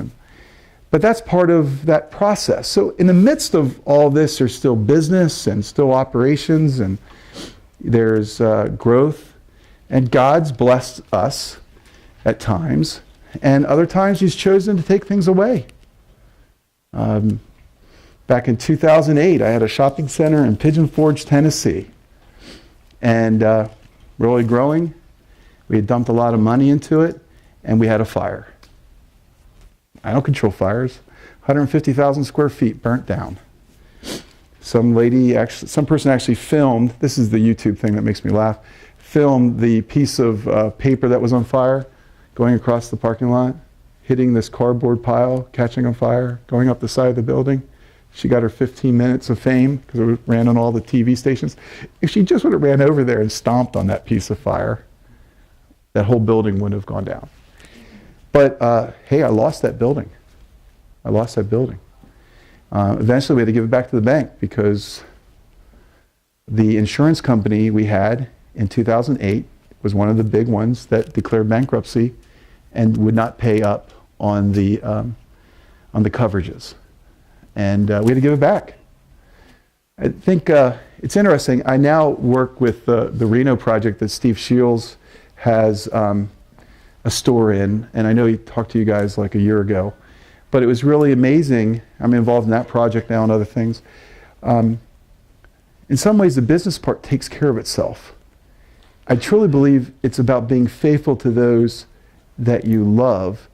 But that's part of that process. So in the midst of all this, there's still business and still operations, and there's growth. And God's blessed us at times, and other times He's chosen to take things away. Back in 2008, I had a shopping center in Pigeon Forge, Tennessee, and really growing. We had dumped a lot of money into it, and we had a fire. I don't control fires. 150,000 square feet burnt down. Some person actually filmed, this is the YouTube thing that makes me laugh, filmed the piece of paper that was on fire going across the parking lot, hitting this cardboard pile, catching on fire, going up the side of the building. She got her 15 minutes of fame because it ran on all the TV stations. If she just would have ran over there and stomped on that piece of fire, that whole building wouldn't have gone down. But hey, I lost that building. Eventually we had to give it back to the bank, because the insurance company we had in 2008 was one of the big ones that declared bankruptcy and would not pay up on the coverages. And we had to give it back. I think it's interesting. I now work with the Reno project that Steve Shields has a store in, and I know he talked to you guys like a year ago, but it was really amazing. I'm involved in that project now and other things. In some ways, the business part takes care of itself. I truly believe it's about being faithful to those that you love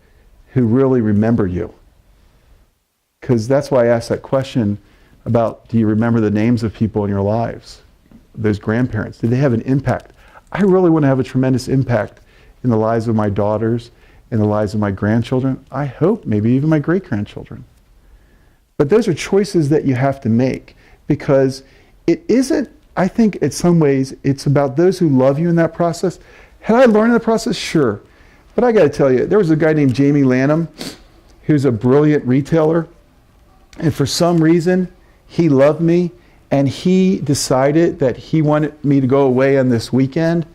who really remember you. Because that's why I asked that question about, do you remember the names of people in your lives? Those grandparents, did they have an impact? I really want to have a tremendous impact in the lives of my daughters, in the lives of my grandchildren. I hope maybe even my great-grandchildren. But those are choices that you have to make, because it isn't, I think in some ways, it's about those who love you in that process. Had I learned in the process? Sure. But I got to tell you, there was a guy named Jamie Lanham, who's a brilliant retailer, and for some reason, he loved me, and he decided that he wanted me to go away on this weekend,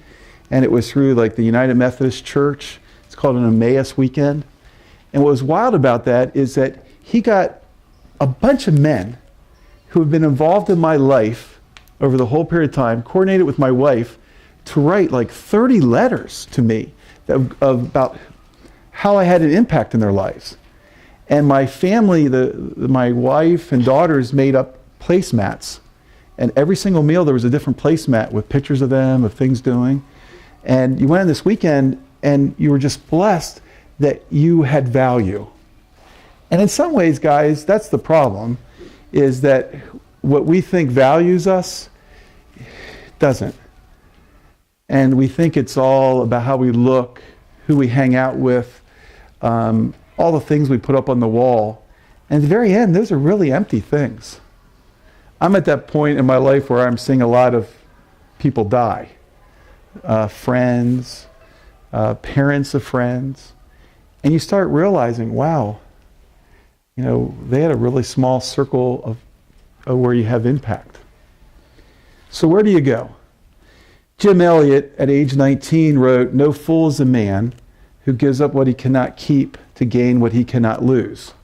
and it was through like the United Methodist Church. It's called an Emmaus weekend. And what was wild about that is that he got a bunch of men who have been involved in my life over the whole period of time, coordinated with my wife, to write like 30 letters to me about how I had an impact in their lives. And my family, my wife and daughters made up placemats. And every single meal there was a different placemat with pictures of them, of things doing. And you went on this weekend and you were just blessed that you had value. And in some ways, guys, that's the problem, is that what we think values us doesn't. And we think it's all about how we look, who we hang out with, all the things we put up on the wall. And at the very end, those are really empty things. I'm at that point in my life where I'm seeing a lot of people die. Friends, parents of friends. And you start realizing, wow, they had a really small circle of where you have impact. So where do you go? Jim Elliot, at age 19, wrote, "No fool is a man who gives up what he cannot keep to gain what he cannot lose."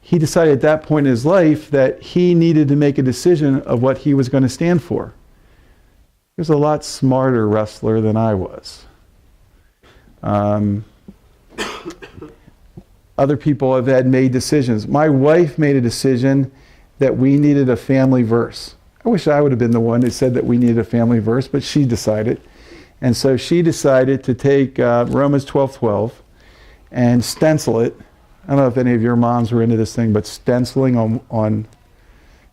He decided at that point in his life that he needed to make a decision of what he was going to stand for. He was a lot smarter wrestler than I was. Other people have had made decisions. My wife made a decision that we needed a family verse. I wish I would have been the one who said that we needed a family verse, but she decided. And so she decided to take Romans 12:12 and stencil it. I don't know if any of your moms were into this thing, but stenciling on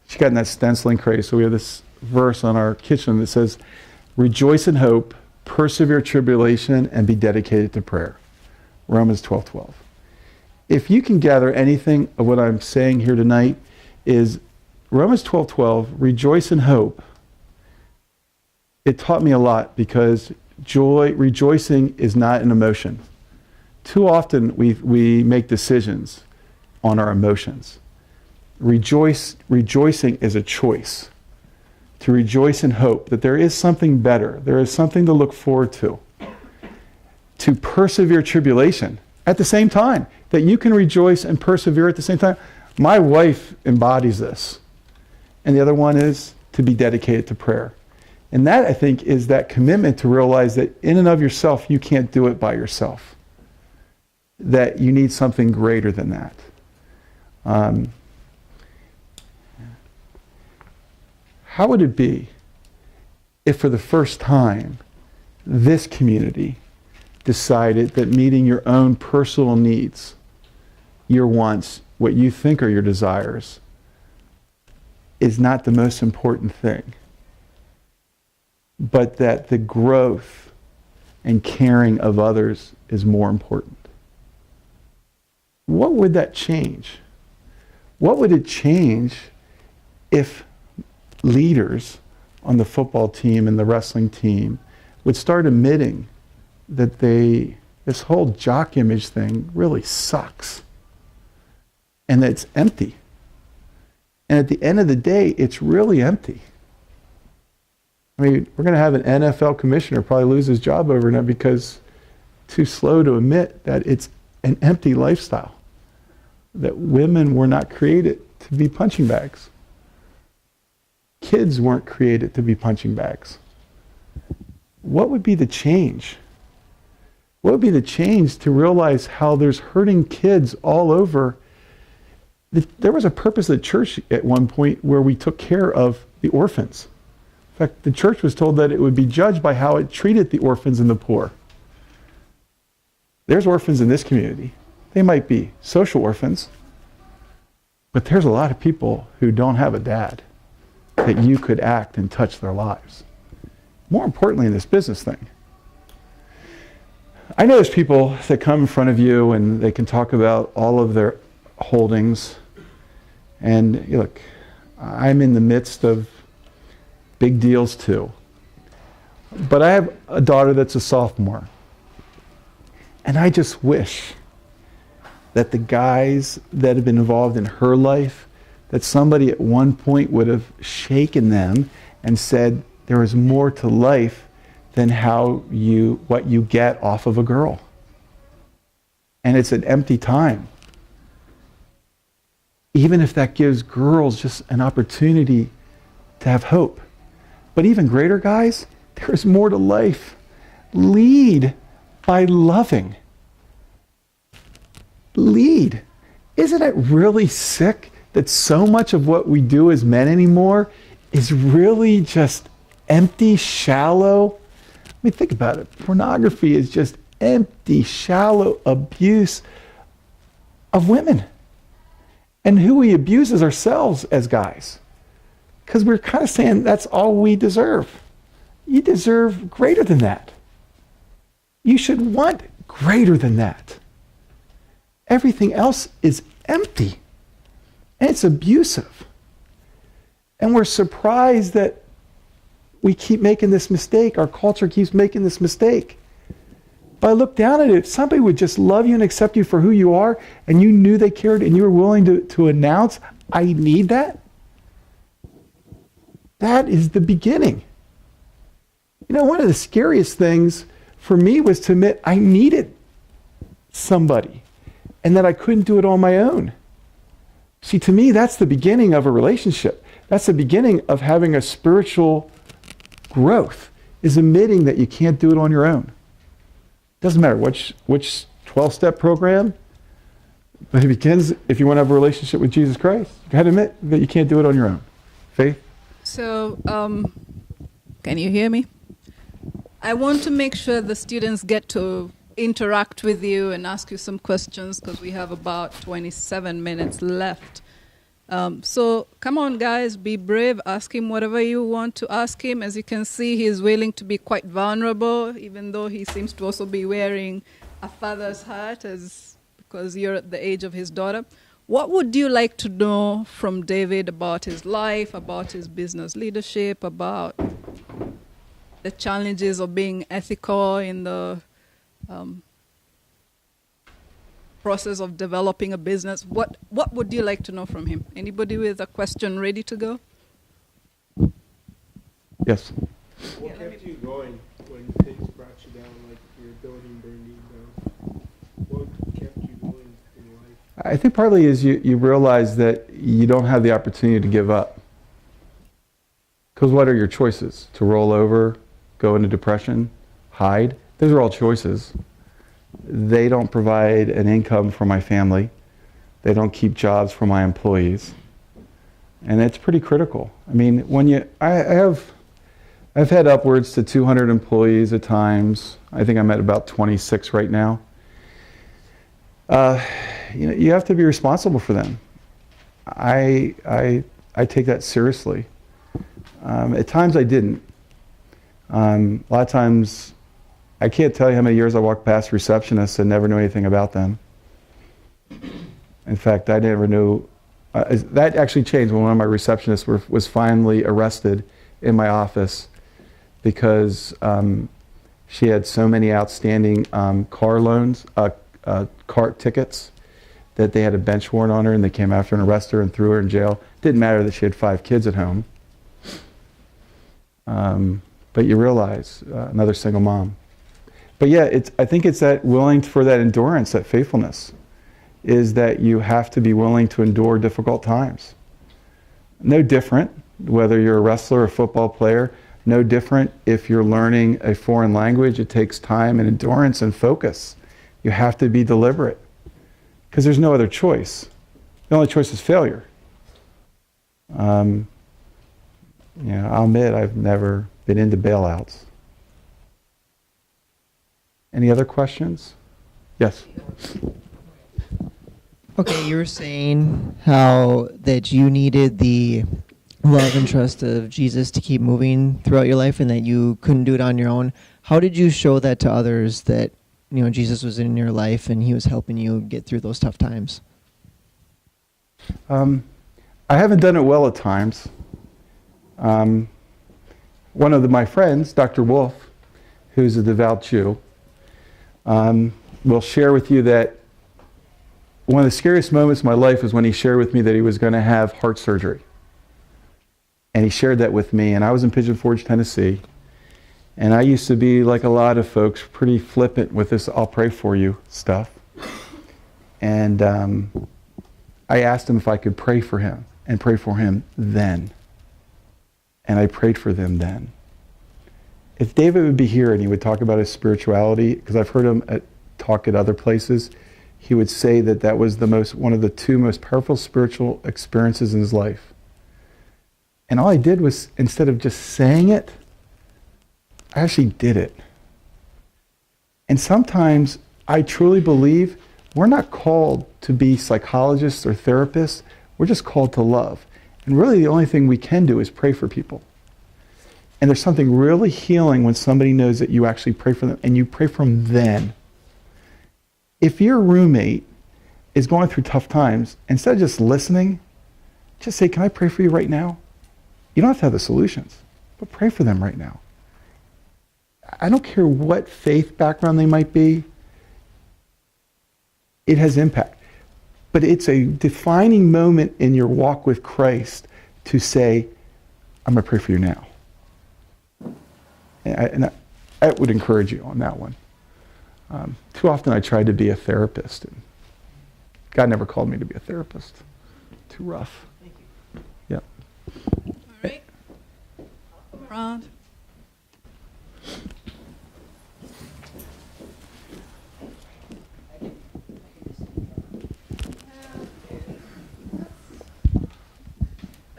she got in that stenciling craze. So we have this verse on our kitchen that says, "Rejoice in hope, persevere tribulation, and be dedicated to prayer." Romans 12:12. If you can gather anything of what I'm saying here tonight, is Romans 12:12, rejoice in hope. It taught me a lot because rejoicing is not an emotion. Too often we make decisions on our emotions. Rejoicing is a choice. To rejoice in hope that there is something better, there is something to look forward to. To persevere tribulation at the same time, that you can rejoice and persevere at the same time. My wife embodies this. And the other one is to be dedicated to prayer. And that, I think, is that commitment to realize that in and of yourself, you can't do it by yourself. That you need something greater than that. How would it be if for the first time this community decided that meeting your own personal needs, your wants, what you think are your desires, is not the most important thing, but that the growth and caring of others is more important? What would that change? What would it change if leaders on the football team and the wrestling team would start admitting that this whole jock image thing really sucks and that it's empty? And at the end of the day, it's really empty. I mean, we're going to have an NFL commissioner probably lose his job overnight because too slow to admit that it's an empty lifestyle, that women were not created to be punching bags. Kids weren't created to be punching bags. What would be the change? What would be the change to realize how there's hurting kids all over? There was a purpose of the church at one point where we took care of the orphans. In fact, the church was told that it would be judged by how it treated the orphans and the poor. There's orphans in this community. They might be social orphans, but there's a lot of people who don't have a dad that you could act and touch their lives. More importantly, in this business thing, I know there's people that come in front of you and they can talk about all of their holdings. And look, I'm in the midst of big deals too. But I have a daughter that's a sophomore. And I just wish that the guys that have been involved in her life, that somebody at one point would have shaken them and said, there is more to life than what you get off of a girl. And it's an empty time. Even if that gives girls just an opportunity to have hope. But even greater, guys, there is more to life. Lead by loving. Lead. Isn't it really sick that so much of what we do as men anymore is really just empty, shallow? I mean, think about it. Pornography is just empty, shallow abuse of women. And who we abuse is ourselves as guys. Because we're kind of saying that's all we deserve. You deserve greater than that. You should want greater than that. Everything else is empty. And it's abusive. And we're surprised that we keep making this mistake. Our culture keeps making this mistake. But I look down at it, if somebody would just love you and accept you for who you are, and you knew they cared, and you were willing to announce, I need that, that is the beginning. One of the scariest things for me was to admit I needed somebody and that I couldn't do it on my own. See, to me, that's the beginning of a relationship. That's the beginning of having a spiritual growth, is admitting that you can't do it on your own. Doesn't matter which 12-step program, but it begins, if you want to have a relationship with Jesus Christ, you got to admit that you can't do it on your own. Faith? So, can you hear me? I want to make sure the students get to interact with you and ask you some questions because we have about 27 minutes left. So come on, guys, be brave. Ask him whatever you want to ask him. As you can see, he's willing to be quite vulnerable, even though he seems to also be wearing a father's hat because you're at the age of his daughter. What would you like to know from David about his life, about his business leadership, about the challenges of being ethical in the process of developing a business? What would you like to know from him? Anybody with a question ready to go? Yes. What kept you going when things brought you down, like your building burning down? What kept you going in life? I think partly is you realize that you don't have the opportunity to give up. Because what are your choices? To roll over, go into depression, hide? Those are all choices. They don't provide an income for my family. They don't keep jobs for my employees. And it's pretty critical. I mean, I've had upwards to 200 employees at times. I think I'm at about 26 right now. You have to be responsible for them. I take that seriously. At times I didn't. A lot of times, I can't tell you how many years I walked past receptionists and never knew anything about them. In fact, I never knew. That actually changed when one of my receptionists was finally arrested in my office because she had so many outstanding car loans, car tickets, that they had a bench warrant on her, and they came after and arrested her and threw her in jail. Didn't matter that she had 5 kids at home. But you realize, another single mom. But yeah, I think it's that willing for that endurance, that faithfulness, is that you have to be willing to endure difficult times. No different whether you're a wrestler or a football player, no different if you're learning a foreign language. It takes time and endurance and focus. You have to be deliberate because there's no other choice. The only choice is failure. I'll admit I've never been into bailouts. Any other questions? Yes. Okay, you were saying how that you needed the love and trust of Jesus to keep moving throughout your life and that you couldn't do it on your own. How did you show that to others that, Jesus was in your life and he was helping you get through those tough times? I haven't done it well at times. One of my friends, Dr. Wolf, who's a devout Jew, will share with you that one of the scariest moments of my life was when he shared with me that he was going to have heart surgery. And he shared that with me, and I was in Pigeon Forge, Tennessee. And I used to be, like a lot of folks, pretty flippant with this "I'll pray for you" stuff. And I asked him if I could pray for him, and pray for him then. And I prayed for them then. If David would be here and he would talk about his spirituality, because I've heard him talk at other places, he would say that was one of the 2 most powerful spiritual experiences in his life. And all I did was, instead of just saying it, I actually did it. And sometimes I truly believe we're not called to be psychologists or therapists. We're just called to love. And really the only thing we can do is pray for people. And there's something really healing when somebody knows that you actually pray for them, and you pray for them then. If your roommate is going through tough times, instead of just listening, just say, "Can I pray for you right now?" You don't have to have the solutions, but pray for them right now. I don't care what faith background they might be. It has impact. But it's a defining moment in your walk with Christ to say, "I'm going to pray for you now." I would encourage you on that one. Too often I tried to be a therapist, and God never called me to be a therapist. Too rough. Thank you. Yeah. All right. Ron.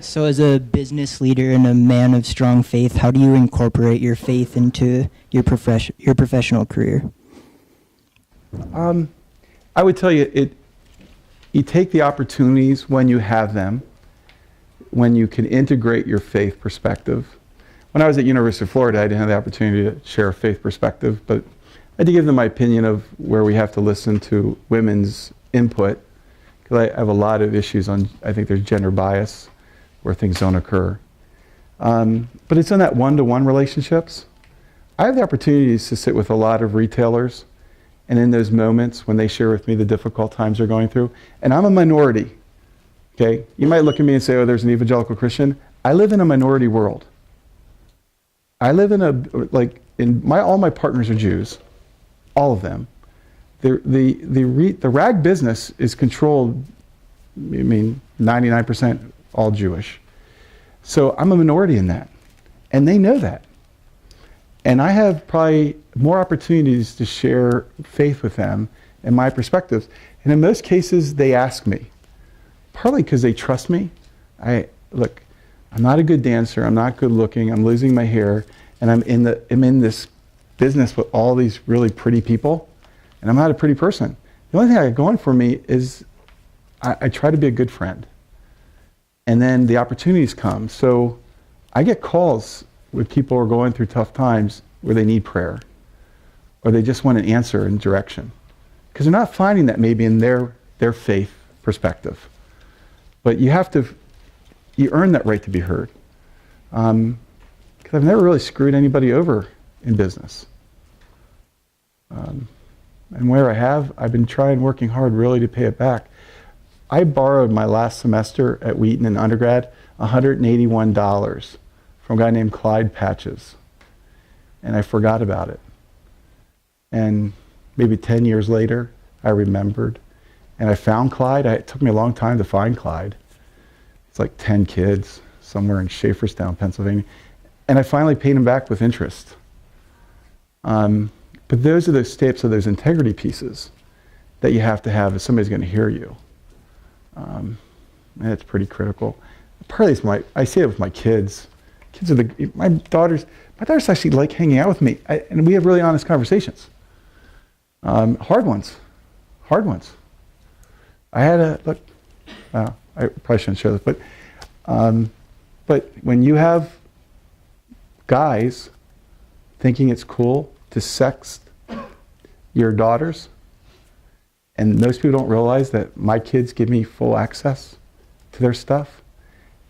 So as a business leader and a man of strong faith, how do you incorporate your faith into your professional career? I would tell you, you take the opportunities when you have them, when you can integrate your faith perspective. When I was at University of Florida, I didn't have the opportunity to share a faith perspective, but I had to give them my opinion of where we have to listen to women's input, because I have a lot of issues on, I think there's gender bias where things don't occur. But it's in that one-to-one relationships. I have the opportunities to sit with a lot of retailers, and in those moments when they share with me the difficult times they're going through, and I'm a minority, okay? You might look at me and say, oh, there's an evangelical Christian. I live in a minority world. I live in all my partners are Jews, all of them. The rag business is controlled, 99% all Jewish. So I'm a minority in that, and they know that. And I have probably more opportunities to share faith with them and my perspectives. And in most cases, they ask me, partly because they trust me. Look, I'm not a good dancer. I'm not good looking. I'm losing my hair, and I'm in this business with all these really pretty people, and I'm not a pretty person. The only thing I got going for me is I try to be a good friend. And then the opportunities come. So I get calls when people are going through tough times where they need prayer, or they just want an answer and direction, because they're not finding that maybe in their faith perspective. But you earn that right to be heard. Because I've never really screwed anybody over in business. And where I have, I've been working hard really to pay it back. I borrowed my last semester at Wheaton in undergrad $181 from a guy named Clyde Patches. And I forgot about it. And maybe 10 years later, I remembered. And I found Clyde. It took me a long time to find Clyde. It's like 10 kids somewhere in Schaeferstown, Pennsylvania. And I finally paid him back with interest. But those are those steps of those integrity pieces that you have to have if somebody's going to hear you. And it's pretty critical. Partly I see it with my kids. My daughters actually like hanging out with me, and we have really honest conversations. Hard ones. I had I probably shouldn't share this, but when you have guys thinking it's cool to sext your daughters, and most people don't realize that my kids give me full access to their stuff.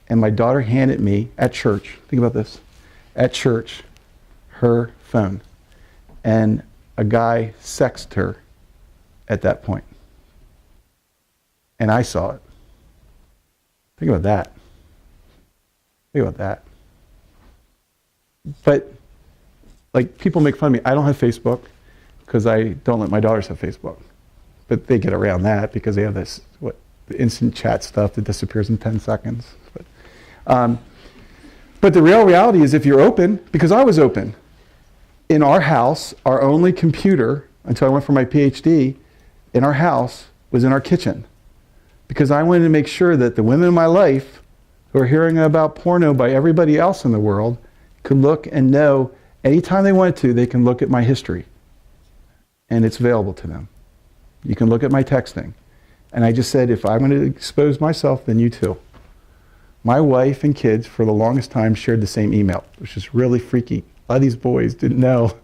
And my daughter handed me at church, think about this, at church, her phone. And a guy sexted her at that point. And I saw it. Think about that. But, people make fun of me. I don't have Facebook because I don't let my daughters have Facebook. But they get around that because they have the instant chat stuff that disappears in 10 seconds. But the real reality is, if you're open, because I was open, in our house, our only computer, until I went for my PhD, in our house was in our kitchen. Because I wanted to make sure that the women in my life who are hearing about porno by everybody else in the world could look and know anytime they wanted to, they can look at my history. And it's available to them. You can look at my texting. And I just said, if I'm going to expose myself, then you too. My wife and kids, for the longest time, shared the same email, which is really freaky. A lot of these boys didn't know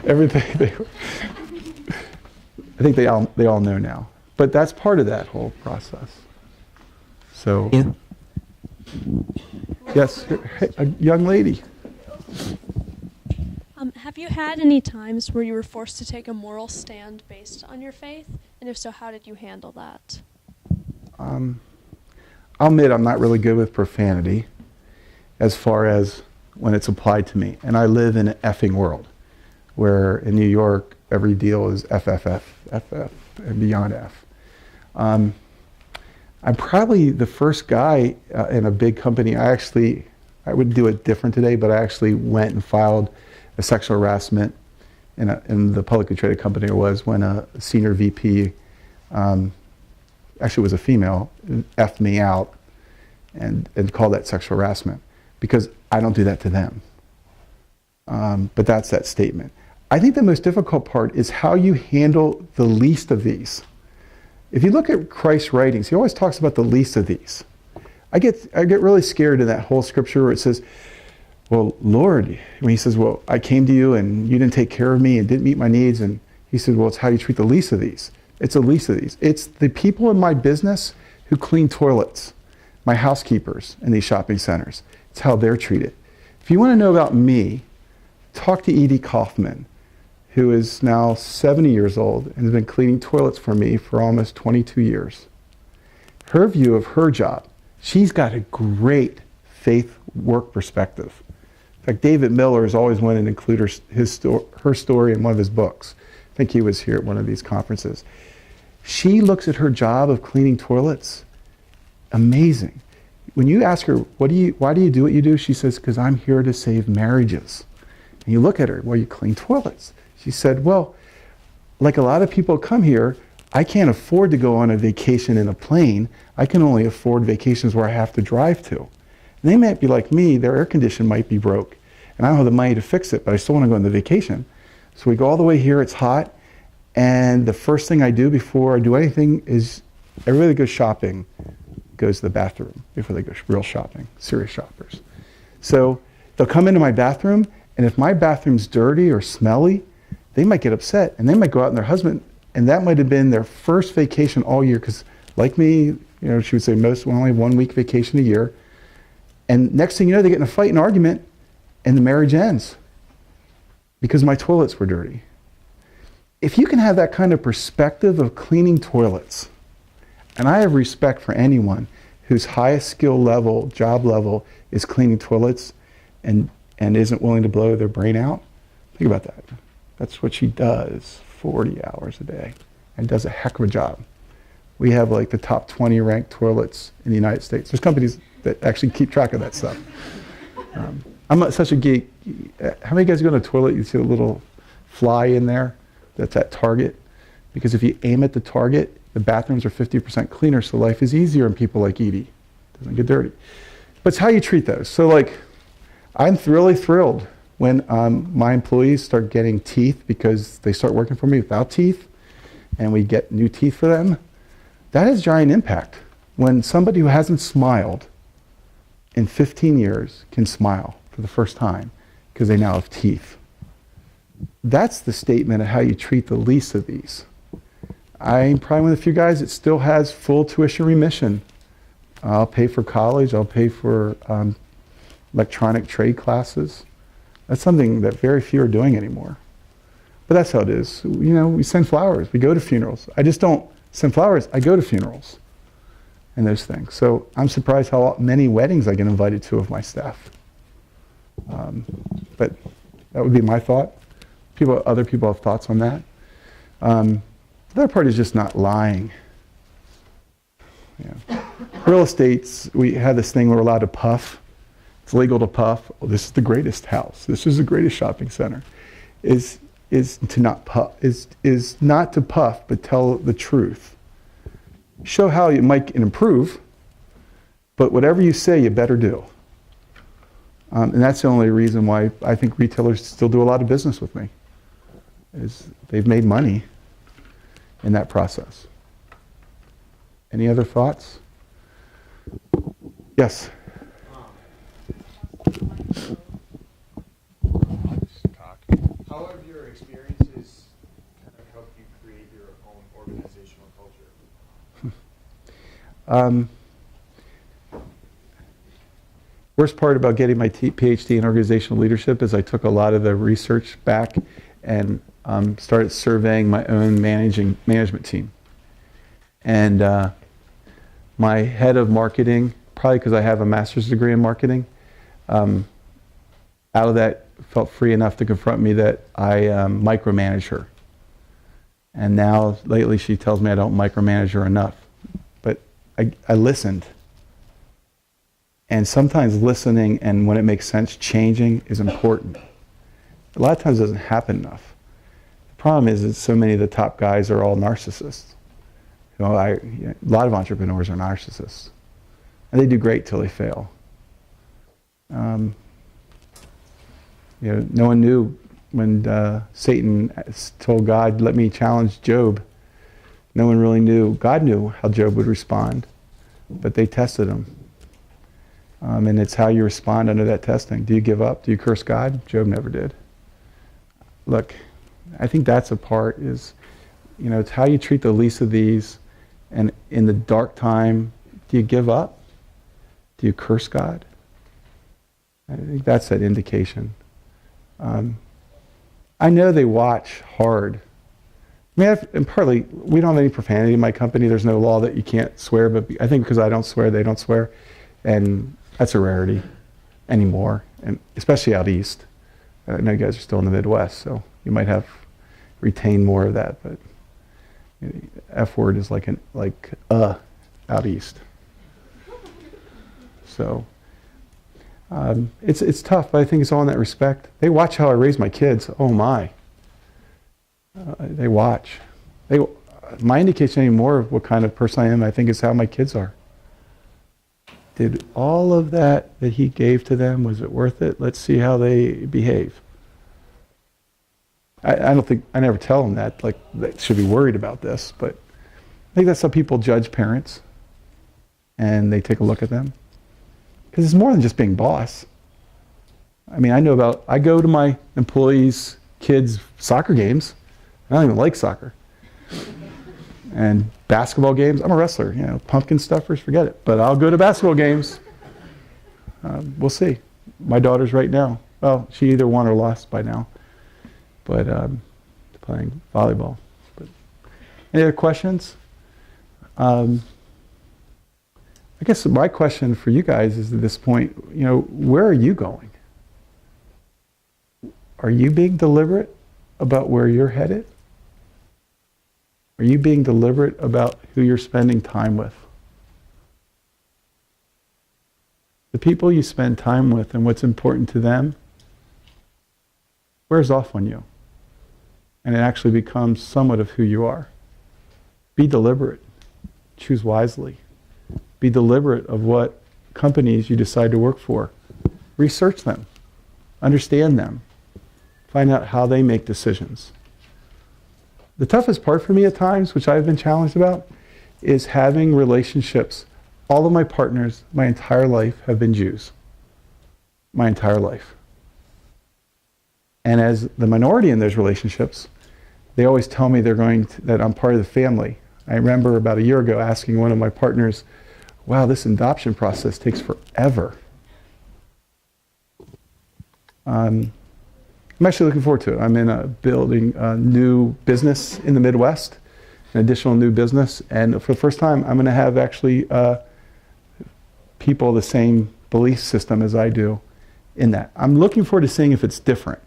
everything. I think they all know now. But that's part of that whole process. So, yes, a young lady. Have you had any times where you were forced to take a moral stand based on your faith? And if so, how did you handle that? I'll admit I'm not really good with profanity as far as when it's applied to me. And I live in an effing world where in New York, every deal is FFF, FF, and beyond F. I'm probably the first guy in a big company. I would do it different today, but I actually went and filed a sexual harassment in the publicly traded company I was when a senior VP, actually was a female, effed me out and called that sexual harassment because I don't do that to them. But that's that statement. I think the most difficult part is how you handle the least of these. If you look at Christ's writings, he always talks about the least of these. I get really scared in that whole scripture where it says, well, Lord, when he says, well, I came to you and you didn't take care of me and didn't meet my needs. And he said, well, it's how you treat the least of these. It's the least of these. It's the people in my business who clean toilets, my housekeepers in these shopping centers. It's how they're treated. If you want to know about me, talk to Edie Kaufman, who is now 70 years old and has been cleaning toilets for me for almost 22 years. Her view of her job, she's got a great faith work perspective. In fact, David Miller has always wanted to include her story in one of his books. I think he was here at one of these conferences. She looks at her job of cleaning toilets, amazing. When you ask her, why do you do what you do? She says, because I'm here to save marriages. And you look at her, well, you clean toilets. She said, well, like a lot of people come here, I can't afford to go on a vacation in a plane. I can only afford vacations where I have to drive to. And they might be like me, their air conditioner might be broke. And I don't have the money to fix it, but I still want to go on the vacation. So we go all the way here, it's hot. And the first thing I do before I do anything is everybody that goes shopping goes to the bathroom before they go real shopping, serious shoppers. So they'll come into my bathroom, and if my bathroom's dirty or smelly, they might get upset, and they might go out and their husband, and that might have been their first vacation all year, because like me, she would say only 1 week vacation a year. And next thing you know, they get in a fight and argument, and the marriage ends because my toilets were dirty. If you can have that kind of perspective of cleaning toilets, and I have respect for anyone whose highest skill level, job level, is cleaning toilets and isn't willing to blow their brain out, think about that. That's what she does 40 hours a day and does a heck of a job. We have like the top 20 ranked toilets in the United States. There's companies that actually keep track of that stuff. I'm not such a geek. How many guys go to a toilet, you see a little fly in there that's at Target? Because if you aim at the target, the bathrooms are 50% cleaner, so life is easier on people like Edie. It doesn't get dirty. But it's how you treat those. So like, I'm really thrilled when my employees start getting teeth because they start working for me without teeth, and we get new teeth for them. That has giant impact. When somebody who hasn't smiled in 15 years can smile for the first time because they now have teeth. That's the statement of how you treat the least of these. I'm probably one of the few guys that still has full tuition remission. I'll pay for college, I'll pay for electronic trade classes. That's something that very few are doing anymore. But that's how it is. We send flowers, we go to funerals. I just don't send flowers, I go to funerals and those things. So I'm surprised how many weddings I get invited to of my staff. But that would be my thought. Other people have thoughts on that. The other part is just not lying. Real estates, we have this thing where we're allowed to puff. It's legal to puff. Oh, this is the greatest house. This is the greatest shopping center. Is to not puff. Is not to puff, but tell the truth. Show how you might improve, but whatever you say, you better do. And that's the only reason why I think retailers still do a lot of business with me, is they've made money in that process. Any other thoughts? Yes? How have your experiences kind of helped you create your own organizational culture? Worst part about getting my PhD in organizational leadership is I took a lot of the research back and started surveying my own management team. And my head of marketing, probably because I have a master's degree in marketing, out of that, felt free enough to confront me that I micromanage her. And now, lately, she tells me I don't micromanage her enough. But I listened. And sometimes listening and when it makes sense, changing is important. A lot of times it doesn't happen enough. The problem is that so many of the top guys are all narcissists. A lot of entrepreneurs are narcissists. And they do great till they fail. No one knew when Satan told God, let me challenge Job. No one really knew. God knew how Job would respond, but they tested him. And it's how you respond under that testing. Do you give up? Do you curse God? Job never did. Look, I think that's a part is, it's how you treat the least of these. And in the dark time, do you give up? Do you curse God? I think that's that indication. I know they watch hard. And partly, we don't have any profanity in my company. There's no law that you can't swear, but I think because I don't swear, they don't swear. And that's a rarity anymore, and especially out east. I know you guys are still in the Midwest, so you might have retained more of that, but F word is like out east. So it's tough, but I think it's all in that respect. They watch how I raise my kids. Oh my. They watch. My indication anymore of what kind of person I am, I think, is how my kids are. Did all of that he gave to them, was it worth it? Let's see how they behave. I never tell them that, like, they should be worried about this, but I think that's how people judge parents, and they take a look at them. Because it's more than just being boss. I mean, I go to my employees' kids' soccer games. I don't even like soccer. And basketball games, I'm a wrestler, pumpkin stuffers, forget it. But I'll go to basketball games. We'll see. My daughter's right now. Well, she either won or lost by now. But playing volleyball. But any other questions? I guess my question for you guys is at this point, where are you going? Are you being deliberate about where you're headed? Are you being deliberate about who you're spending time with? The people you spend time with and what's important to them wears off on you. And it actually becomes somewhat of who you are. Be deliberate. Choose wisely. Be deliberate of what companies you decide to work for. Research them. Understand them. Find out how they make decisions. The toughest part for me at times, which I've been challenged about, is having relationships. All of my partners, my entire life, have been Jews. My entire life. And as the minority in those relationships, they always tell me that I'm part of the family. I remember about a year ago asking one of my partners, wow, this adoption process takes forever. I'm actually looking forward to it. I'm building a new business in the Midwest, an additional new business, and for the first time, I'm going to have actually people the same belief system as I do in that. I'm looking forward to seeing if it's different,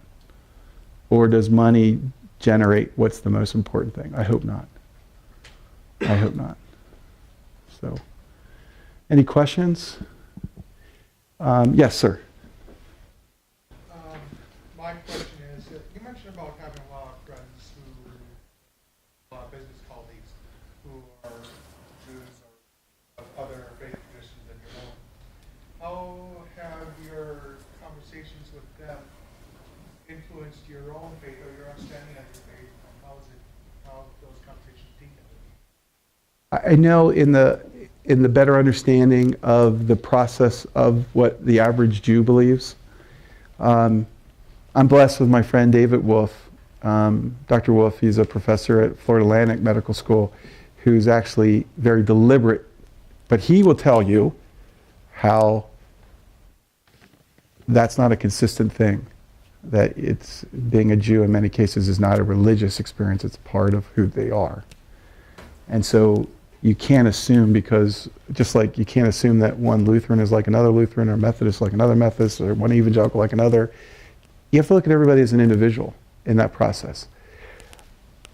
or does money generate what's the most important thing? I hope not. I hope not. So, any questions? Yes, sir. My question is, you mentioned about having a lot of friends a lot of business colleagues who are Jews or of other faith traditions than your own. How have your conversations with them influenced your own faith or your understanding of your faith? How those conversations deepened? I know in the better understanding of the process of what the average Jew believes. I'm blessed with my friend David Wolf. Dr. Wolf, he's a professor at Florida Atlantic Medical School who's actually very deliberate, but he will tell you how that's not a consistent thing, that it's being a Jew in many cases is not a religious experience, it's part of who they are. And so you can't assume, because just like you can't assume that one Lutheran is like another Lutheran or Methodist like another Methodist or one evangelical like another, You have to look at everybody as an individual in that process.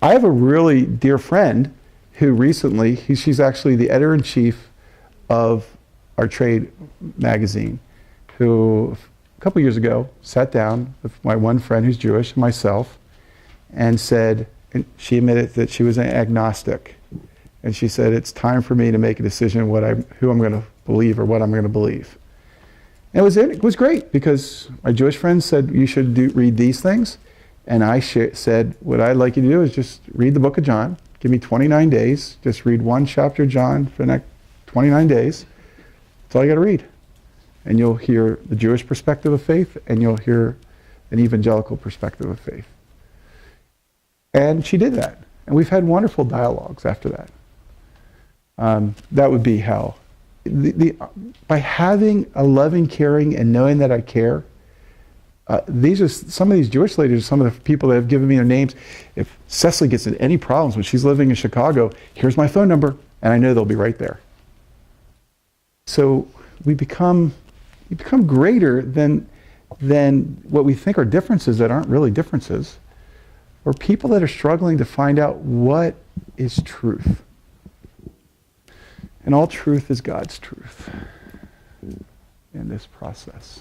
I have a really dear friend who recently, she's actually the editor-in-chief of our trade magazine, who a couple years ago sat down with my one friend who's Jewish and myself and said, and she admitted that she was an agnostic. And she said, it's time for me to make a decision who I'm going to believe or what I'm going to believe. And it was great because my Jewish friends said, you should read these things. And I said, what I'd like you to do is just read the book of John. Give me 29 days. Just read one chapter of John for the next 29 days. That's all you got to read. And you'll hear the Jewish perspective of faith, and you'll hear an evangelical perspective of faith. And she did that. And we've had wonderful dialogues after that. That would be how. By having a loving, caring, and knowing that I care, these are some of these Jewish leaders, some of the people that have given me their names. If Cecily gets in any problems when she's living in Chicago, here's my phone number, and I know they'll be right there. So we become greater than what we think are differences that aren't really differences, or people that are struggling to find out what is truth. And all truth is God's truth in this process.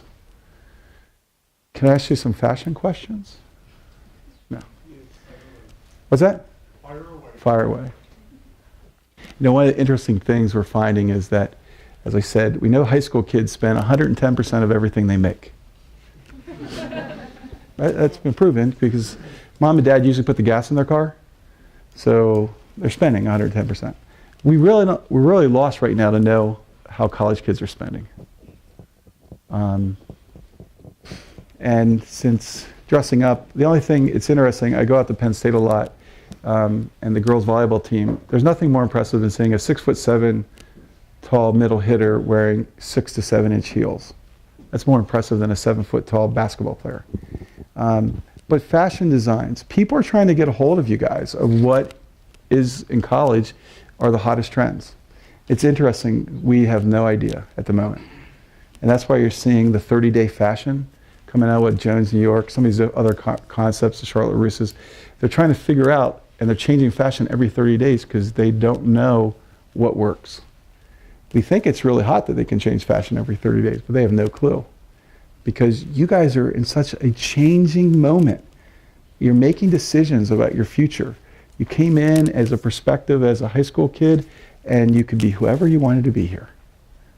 Can I ask you some fashion questions? No. What's that? Fire away. Fire away. You know, one of the interesting things we're finding is that, as I said, we know high school kids spend 110% of everything they make. That's been proven because mom and dad usually put the gas in their car, so they're spending 110%. We're really lost right now to know how college kids are spending. And since dressing up, the only thing, it's interesting, I go out to Penn State a lot, and the girls volleyball team, there's nothing more impressive than seeing a 6'7" tall middle hitter wearing 6 to 7 inch heels. That's more impressive than a 7 foot tall basketball player. But fashion designs, people are trying to get a hold of you guys of what is in college are the hottest trends. It's interesting, we have no idea at the moment. And that's why you're seeing the 30-day fashion coming out with Jones, New York, some of these other concepts, the Charlotte Russes. They're trying to figure out, and they're changing fashion every 30 days because they don't know what works. We think it's really hot that they can change fashion every 30 days, but they have no clue. Because you guys are in such a changing moment. You're making decisions about your future. You came in as a perspective as a high school kid, and you could be whoever you wanted to be here.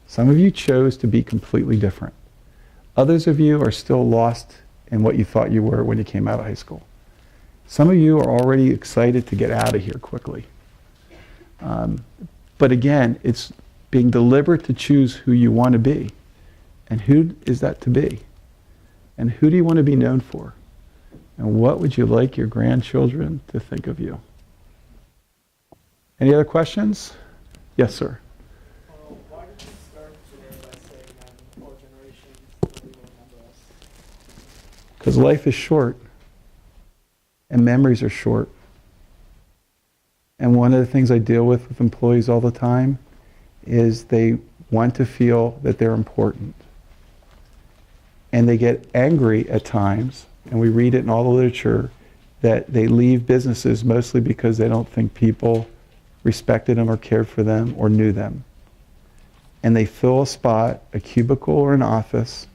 Some of you chose to be completely different. Others of you are still lost in what you thought you were when you came out of high school. Some of you are already excited to get out of here quickly. But again, it's being deliberate to choose who you want to be. And who is that to be? And who do you want to be known for? And what would you like your grandchildren to think of you? Any other questions? Yes, sir. Why did you start today by saying that in 4 generations nobody will remember us? Because life is short. And memories are short. And one of the things I deal with employees all the time is they want to feel that they're important. And they get angry at times, and we read it in all the literature, that they leave businesses mostly because they don't think people respected them or cared for them or knew them. And they fill a spot, a cubicle or an office,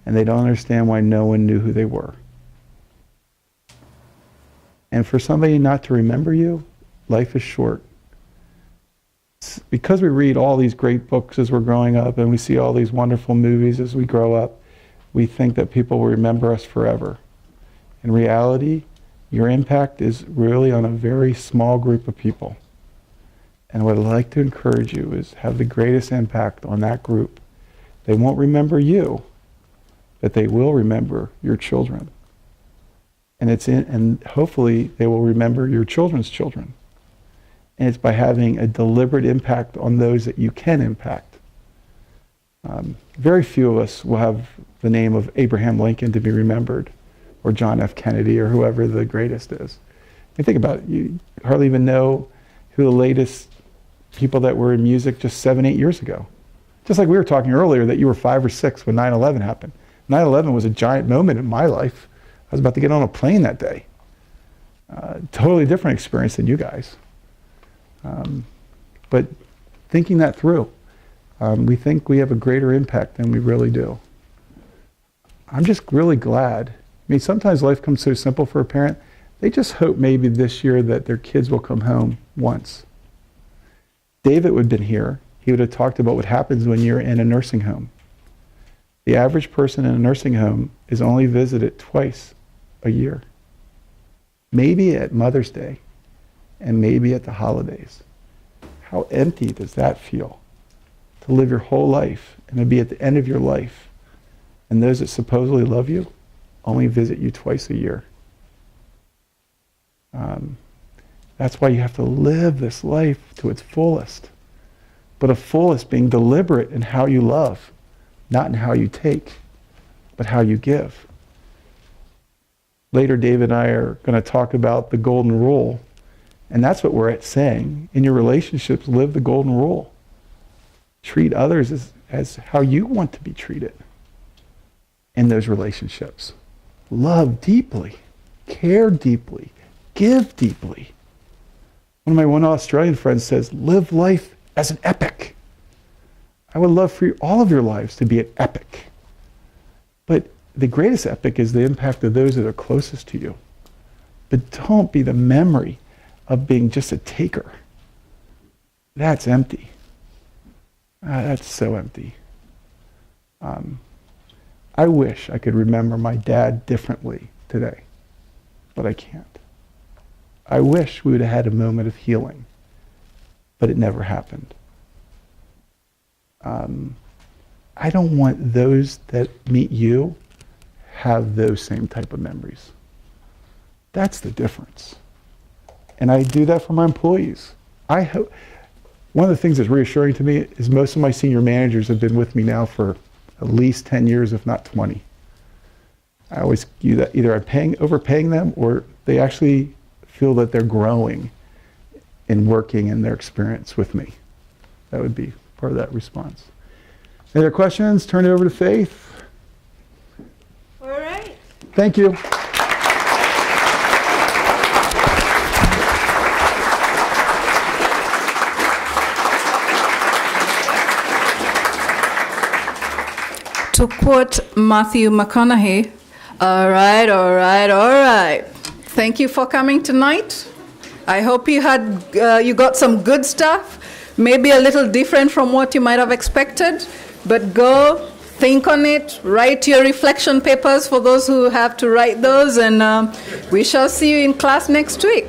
and they don't understand why no one knew who they were. And for somebody not to remember you, life is short. Because we read all these great books as we're growing up and we see all these wonderful movies as we grow up, we think that people will remember us forever. In reality, your impact is really on a very small group of people. And what I'd like to encourage you is have the greatest impact on that group. They won't remember you, but they will remember your children. And hopefully they will remember your children's children. And it's by having a deliberate impact on those that you can impact. Very few of us will have the name of Abraham Lincoln to be remembered, or John F. Kennedy, or whoever the greatest is. You think about it, you hardly even know who the latest people that were in music just 7, 8 years ago. Just like we were talking earlier that you were 5 or 6 when 9/11 happened. 9/11 was a giant moment in my life. I was about to get on a plane that day. Totally different experience than you guys. But thinking that through, we think we have a greater impact than we really do. I'm just really glad. I mean, sometimes life comes so simple for a parent. They just hope maybe this year that their kids will come home once. David would have been here. He would have talked about what happens when you're in a nursing home. The average person in a nursing home is only visited twice a year. Maybe at Mother's Day and maybe at the holidays. How empty does that feel? To live your whole life and to be at the end of your life, and those that supposedly love you only visit you twice a year. That's why you have to live this life to its fullest. But a fullest being deliberate in how you love, not in how you take, but how you give. Later, David and I are going to talk about the golden rule, and that's what we're saying. In your relationships, live the golden rule. Treat others as how you want to be treated in those relationships. Love deeply, care deeply, give deeply. One Australian friends says, live life as an epic. I would love for all of your lives to be an epic. But the greatest epic is the impact of those that are closest to you. But don't be the memory of being just a taker. That's empty. That's so empty. I wish I could remember my dad differently today, but I can't. I wish we would have had a moment of healing, but it never happened. I don't want those that meet you have those same type of memories. That's the difference. And I do that for my employees. I hope. One of the things that's reassuring to me is most of my senior managers have been with me now for at least 10 years, if not 20. I always view that either I'm overpaying them or they actually feel that they're growing in working in their experience with me. That would be part of that response. Any other questions? Turn it over to Faith. All right. Thank you. To quote Matthew McConaughey, all right. Thank you for coming tonight. I hope you got some good stuff, maybe a little different from what you might have expected, but go think on it, write your reflection papers for those who have to write those, and we shall see you in class next week.